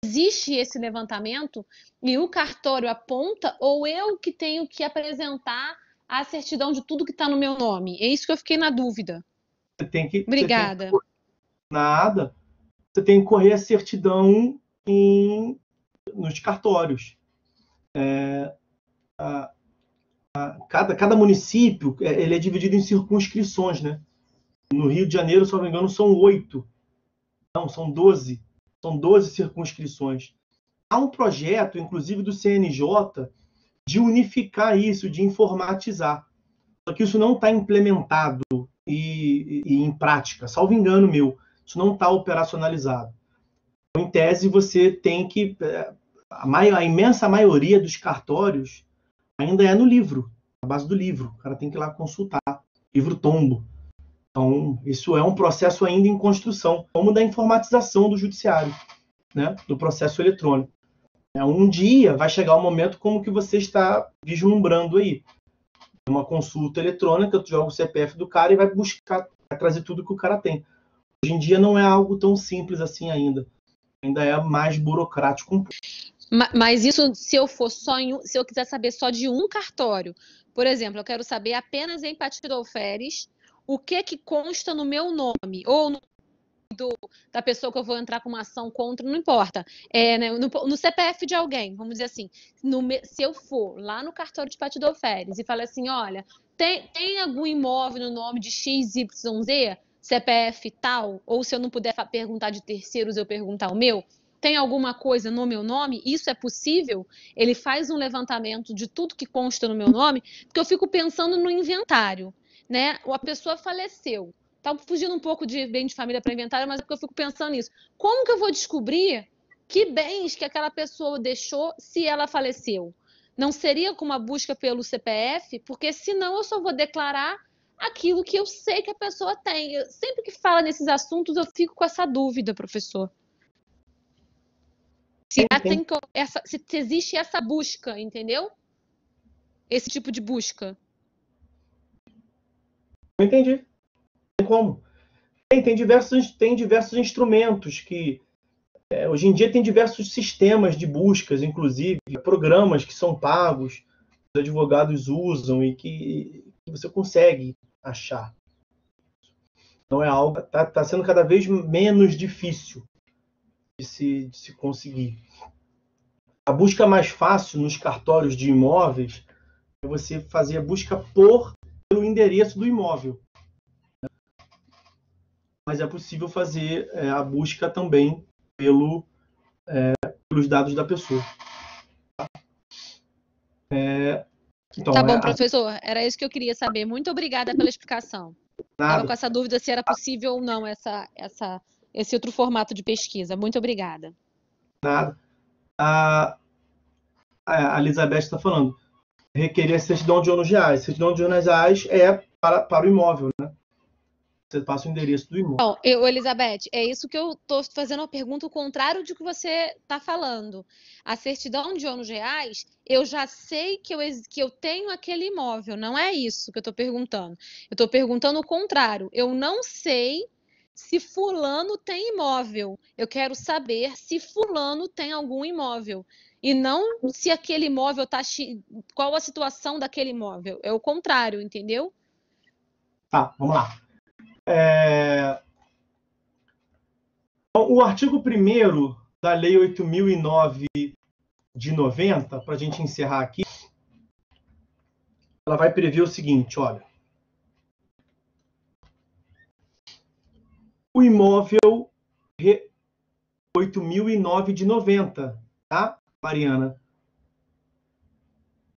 Existe esse levantamento e o cartório aponta ou eu que tenho que apresentar a certidão de tudo que está no meu nome? É isso que eu fiquei na dúvida. Obrigada. Você tem que correr a certidão nos cartórios. Cada município ele é dividido em circunscrições, né? No Rio de Janeiro, se não me engano, são 8. Não, são 12. São 12 circunscrições. Há um projeto, inclusive do CNJ, de unificar isso, de informatizar. Só que isso não está implementado e em prática, salvo engano meu. Isso não está operacionalizado. Então, em tese, você tem que... A imensa maioria dos cartórios ainda é no livro, na base do livro. O cara tem que ir lá consultar. Livro tombo. Então, isso é um processo ainda em construção, como da informatização do judiciário, né? Do processo eletrônico. Um dia vai chegar o momento como que você está vislumbrando aí. Uma consulta eletrônica, tu joga o CPF do cara e vai buscar, vai trazer tudo que o cara tem. Hoje em dia não é algo tão simples assim ainda. Ainda é mais burocrático. Mas isso, se eu for se eu quiser saber só de um cartório, por exemplo, eu quero saber apenas em Pati do Alferes o que consta no meu nome, ou no da pessoa que eu vou entrar com uma ação contra, não importa. Né, no CPF de alguém, vamos dizer assim. Se eu for lá no cartório de Pati do Alferes e falar assim, olha, tem algum imóvel no nome de XYZ, CPF tal, ou se eu não puder perguntar de terceiros, eu perguntar o meu, tem alguma coisa no meu nome? Isso é possível? Ele faz um levantamento de tudo que consta no meu nome, porque eu fico pensando no inventário, né? A pessoa faleceu. Tá fugindo um pouco de bem de família para inventário, mas é porque eu fico pensando nisso. Como que eu vou descobrir que bens que aquela pessoa deixou se ela faleceu? Não seria com uma busca pelo CPF? Porque senão eu só vou declarar aquilo que eu sei que a pessoa tem. Sempre que fala nesses assuntos, eu fico com essa dúvida, professor. Se existe essa busca, entendeu? Esse tipo de busca. Eu entendi. Tem como. Tem diversos instrumentos que... hoje em dia tem diversos sistemas de buscas, inclusive programas que são pagos, os advogados usam e que você consegue achar. Não é algo... Está sendo cada vez menos difícil de se conseguir. A busca mais fácil nos cartórios de imóveis é você fazer a busca pelo endereço do imóvel. Mas é possível fazer a busca também pelos dados da pessoa. Então, tá bom, professor. Era isso que eu queria saber. Muito obrigada pela explicação. Estava com essa dúvida se era possível ou não esse outro formato de pesquisa. Muito obrigada. Nada. A Elizabeth está falando. Requerer certidão de ônus reais. Certidão de ônus reais é para o imóvel, né? Você passa o endereço do imóvel. Bom, Elizabeth, é isso que eu estou fazendo uma pergunta ao contrário de que você está falando. A certidão de ônus reais, eu já sei que eu tenho aquele imóvel. Não é isso que eu estou perguntando. Eu estou perguntando o contrário. Eu não sei se fulano tem imóvel. Eu quero saber se fulano tem algum imóvel. E não se aquele imóvel está... Qual a situação daquele imóvel. É o contrário, entendeu? Tá, vamos lá. O artigo 1º da Lei 8.009 de 90, para a gente encerrar aqui, ela vai prever o seguinte, olha. O imóvel 8.009 de 90, tá, Mariana?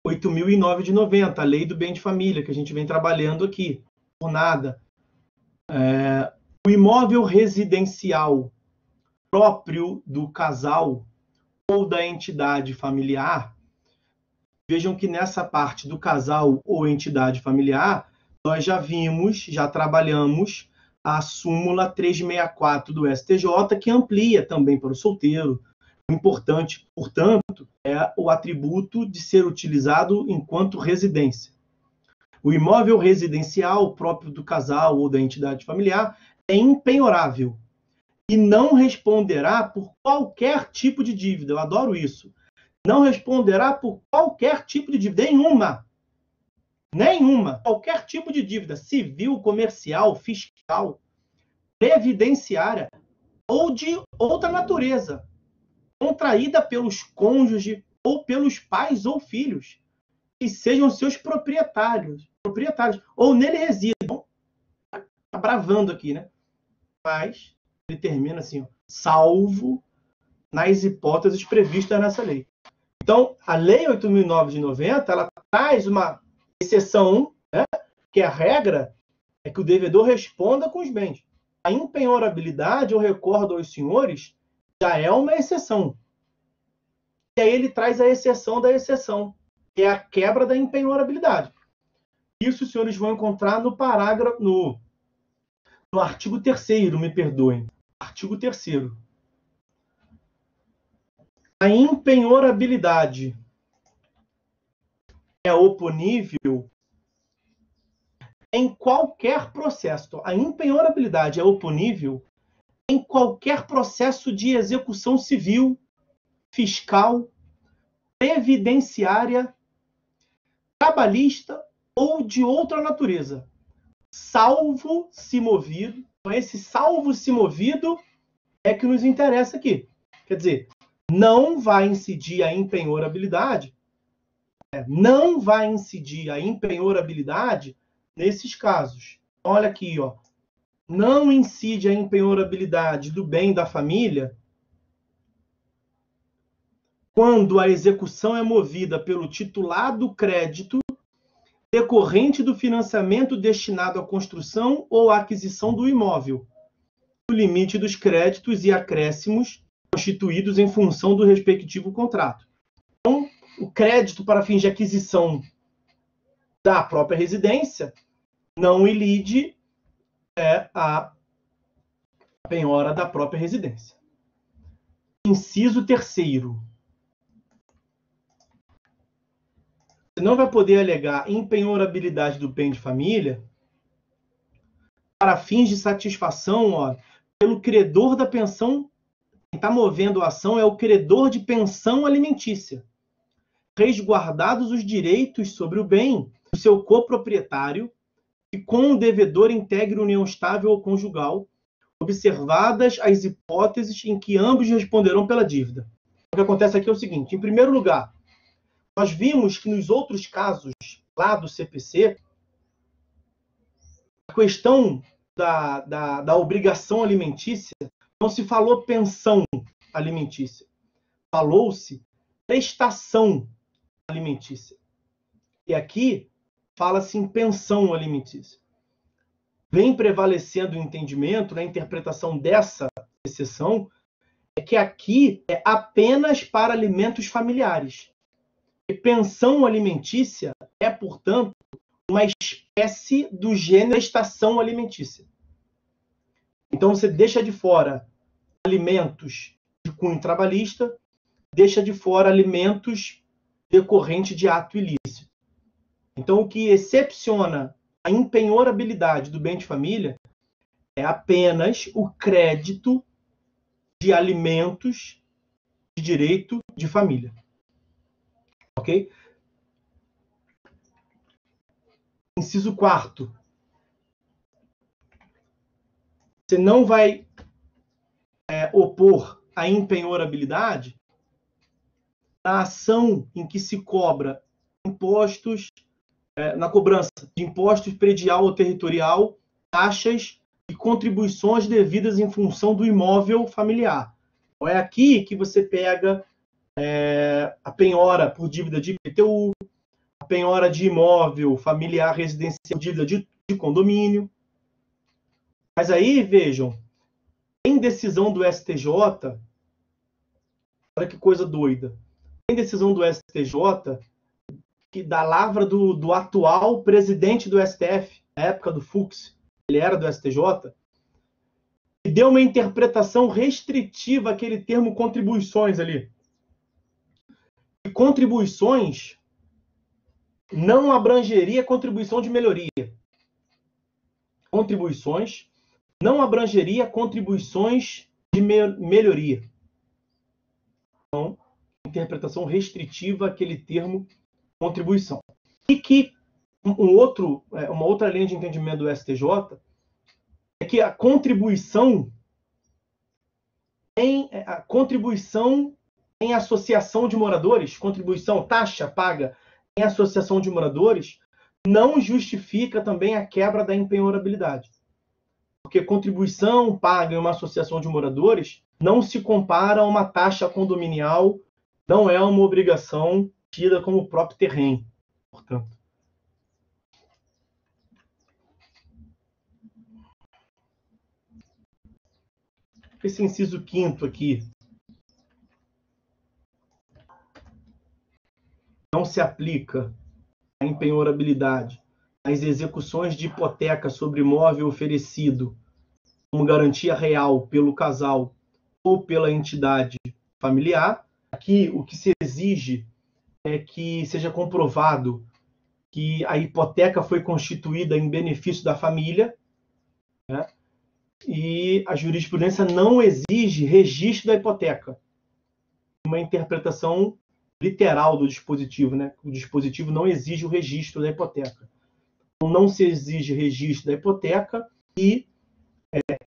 8.009 de 90, a Lei do Bem de Família, que a gente vem trabalhando aqui, por nada. O imóvel residencial próprio do casal ou da entidade familiar, vejam que nessa parte do casal ou entidade familiar, nós já vimos, já trabalhamos a súmula 364 do STJ, que amplia também para o solteiro. O importante, portanto, é o atributo de ser utilizado enquanto residência. O imóvel residencial próprio do casal ou da entidade familiar é impenhorável e não responderá por qualquer tipo de dívida. Eu adoro isso. Não responderá por qualquer tipo de dívida. Nenhuma. Qualquer tipo de dívida. Civil, comercial, fiscal, previdenciária ou de outra natureza. Contraída pelos cônjuges ou pelos pais ou filhos, que sejam seus proprietários, ou nele residam. Tá bravando aqui, né? Mas ele termina assim, ó, salvo nas hipóteses previstas nessa lei. Então, a Lei 8.009 de 90, ela traz uma exceção, né, que a regra é que o devedor responda com os bens. A impenhorabilidade, eu recordo aos senhores, já é uma exceção. E aí ele traz a exceção da exceção, que é a quebra da impenhorabilidade. Isso os senhores vão encontrar no parágrafo, no artigo 3º, me perdoem. Artigo 3º. A impenhorabilidade é oponível em qualquer processo. A impenhorabilidade é oponível em qualquer processo de execução civil, fiscal, previdenciária, trabalhista ou de outra natureza, salvo se movido. Então, esse salvo se movido é que nos interessa aqui. Quer dizer, não vai incidir a impenhorabilidade, nesses casos. Olha aqui, ó. Não incide a impenhorabilidade do bem da família quando a execução é movida pelo titular do crédito decorrente do financiamento destinado à construção ou à aquisição do imóvel, no limite dos créditos e acréscimos constituídos em função do respectivo contrato. Então, o crédito para fins de aquisição da própria residência não ilide a penhora da própria residência. Inciso 3º. Você não vai poder alegar impenhorabilidade do bem de família para fins de satisfação, ó, pelo credor da pensão. Quem está movendo a ação é o credor de pensão alimentícia, resguardados os direitos sobre o bem do seu coproprietário e com o devedor integre união estável ou conjugal, observadas as hipóteses em que ambos responderão pela dívida. O que acontece aqui é o seguinte: em primeiro lugar, nós vimos que nos outros casos lá do CPC, a questão da obrigação alimentícia, não se falou pensão alimentícia, falou-se prestação alimentícia. E aqui fala-se em pensão alimentícia. Vem prevalecendo o entendimento na interpretação dessa exceção, é que aqui é apenas para alimentos familiares. E pensão alimentícia é, portanto, uma espécie do gênero prestação alimentícia. Então, você deixa de fora alimentos de cunho trabalhista, deixa de fora alimentos decorrentes de ato ilícito. Então, o que excepciona a impenhorabilidade do bem de família é apenas o crédito de alimentos de direito de família. Ok? Inciso 4. Você não vai opor a impenhorabilidade na ação em que se cobra impostos, na cobrança de impostos predial ou territorial, taxas e contribuições devidas em função do imóvel familiar. Então, é aqui que você pega a penhora por dívida de IPTU, a penhora de imóvel familiar residencial, dívida de condomínio. Mas aí, vejam, tem decisão do STJ, olha que coisa doida, tem decisão do STJ que da lavra do atual presidente do STF, na época do Fux, ele era do STJ, e deu uma interpretação restritiva àquele termo contribuições ali. E contribuições não abrangeria contribuição de melhoria. Contribuições não abrangeria contribuições de melhoria. Então, interpretação restritiva àquele termo contribuição. E que uma outra linha de entendimento do STJ é que a contribuição em associação de moradores, contribuição, taxa paga em associação de moradores, não justifica também a quebra da impenhorabilidade. Porque contribuição paga em uma associação de moradores não se compara a uma taxa condominial, não é uma obrigação tida como próprio terreno, portanto. Esse inciso 5º aqui não se aplica à impenhorabilidade às execuções de hipoteca sobre imóvel oferecido como garantia real pelo casal ou pela entidade familiar. Aqui, o que se exige é que seja comprovado que a hipoteca foi constituída em benefício da família, né? E a jurisprudência não exige registro da hipoteca. Uma interpretação literal do dispositivo, né? O dispositivo não exige o registro da hipoteca. Então, não se exige registro da hipoteca e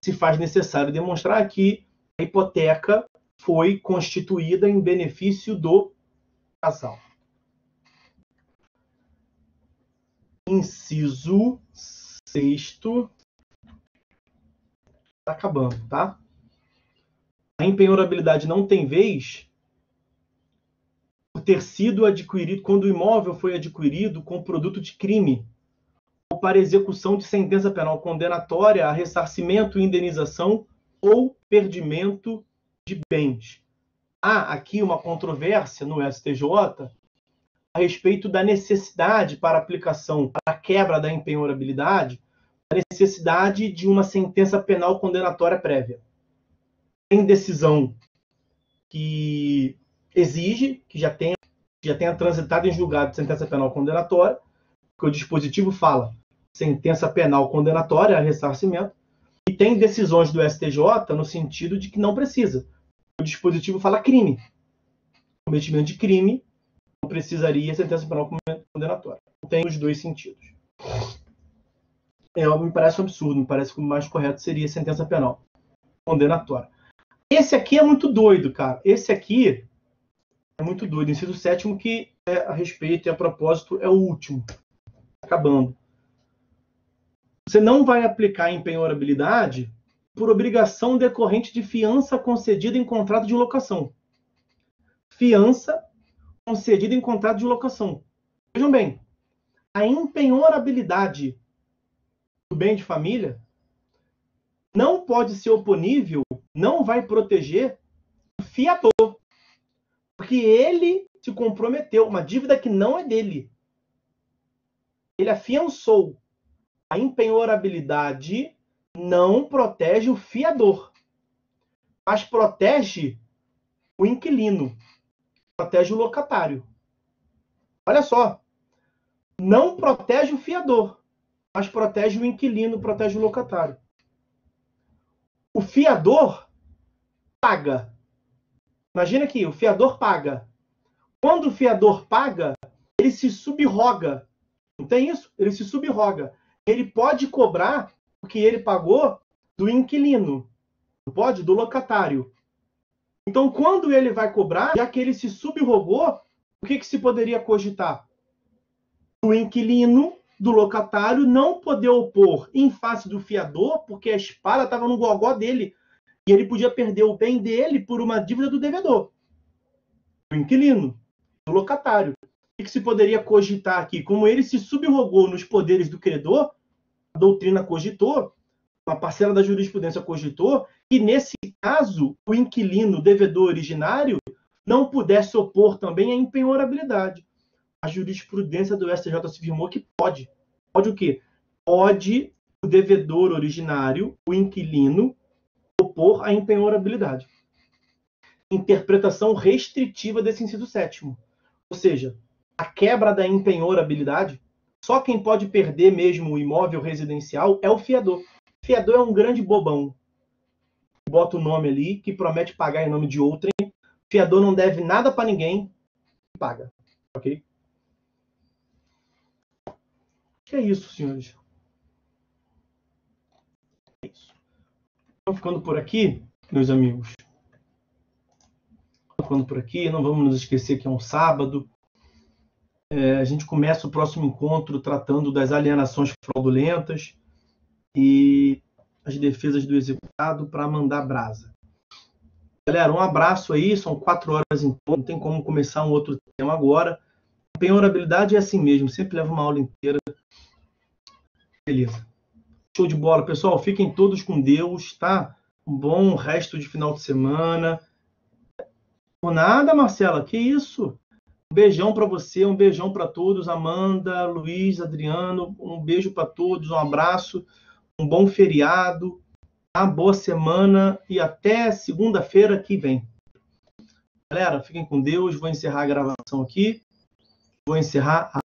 se faz necessário demonstrar que a hipoteca foi constituída em benefício do casal. Inciso 6º. Está acabando, tá? A impenhorabilidade não tem vez por ter sido adquirido, quando o imóvel foi adquirido com produto de crime ou para execução de sentença penal condenatória a ressarcimento, indenização ou perdimento de bens. Há aqui uma controvérsia no STJ a respeito da necessidade para aplicação, para a quebra da impenhorabilidade, a necessidade de uma sentença penal condenatória prévia. Tem decisão que exige que já tenha transitado em julgado de sentença penal condenatória, que o dispositivo fala sentença penal condenatória a ressarcimento, e tem decisões do STJ no sentido de que não precisa. O dispositivo fala crime. Cometimento de crime não precisaria sentença penal condenatória. Tem os dois sentidos. Me parece um absurdo, me parece que o mais correto seria sentença penal condenatória. Esse aqui é muito doido, cara. Esse aqui é muito doido. Inciso 7º, que a respeito e a propósito é o último. Acabando. Você não vai aplicar a impenhorabilidade por obrigação decorrente de fiança concedida em contrato de locação. Fiança concedida em contrato de locação. Vejam bem, a impenhorabilidade do bem de família não pode ser oponível, não vai proteger o fiador, porque ele se comprometeu, uma dívida que não é dele. Ele afiançou. A impenhorabilidade não protege o fiador, mas protege o inquilino, protege o locatário. Olha só, não protege o fiador, mas protege o inquilino, protege o locatário. O fiador paga. Imagina aqui, o fiador paga. Quando o fiador paga, ele se subroga. Não tem isso? Ele se subroga. Ele pode cobrar o que ele pagou do inquilino. Não pode? Do locatário. Então, quando ele vai cobrar, já que ele se subrogou, o que se poderia cogitar? O inquilino, do locatário, não poder opor em face do fiador, porque a espada estava no gogó dele. E ele podia perder o bem dele por uma dívida do devedor. O inquilino, do locatário. O que se poderia cogitar aqui? Como ele se subrogou nos poderes do credor, a doutrina cogitou, uma parcela da jurisprudência cogitou, que nesse caso o inquilino, o devedor originário, não pudesse opor também a impenhorabilidade. A jurisprudência do STJ se afirmou que pode. Pode o quê? Pode o devedor originário, o inquilino, opor a impenhorabilidade. Interpretação restritiva desse inciso 7º. Ou seja, a quebra da impenhorabilidade, só quem pode perder mesmo o imóvel residencial é o fiador. O fiador é um grande bobão. Bota o nome ali, que promete pagar em nome de outrem. O fiador não deve nada para ninguém e paga. Ok? Que é isso, senhores. É isso. Estamos ficando por aqui, meus amigos. Estamos ficando por aqui. Não vamos nos esquecer que é um sábado. A gente começa o próximo encontro tratando das alienações fraudulentas e as defesas do executado para mandar brasa. Galera, um abraço aí. São 4 horas em ponto. Não tem como começar um outro tema agora. A penhorabilidade é assim mesmo. Sempre leva uma aula inteira. Beleza. Show de bola, pessoal. Fiquem todos com Deus, tá? Um bom resto de final de semana. Por nada, Marcela. Que isso? Um beijão para você, um beijão para todos. Amanda, Luiz, Adriano, um beijo para todos, um abraço, um bom feriado, uma boa semana e até segunda-feira que vem. Galera, fiquem com Deus. Vou encerrar a gravação aqui. Vou encerrar a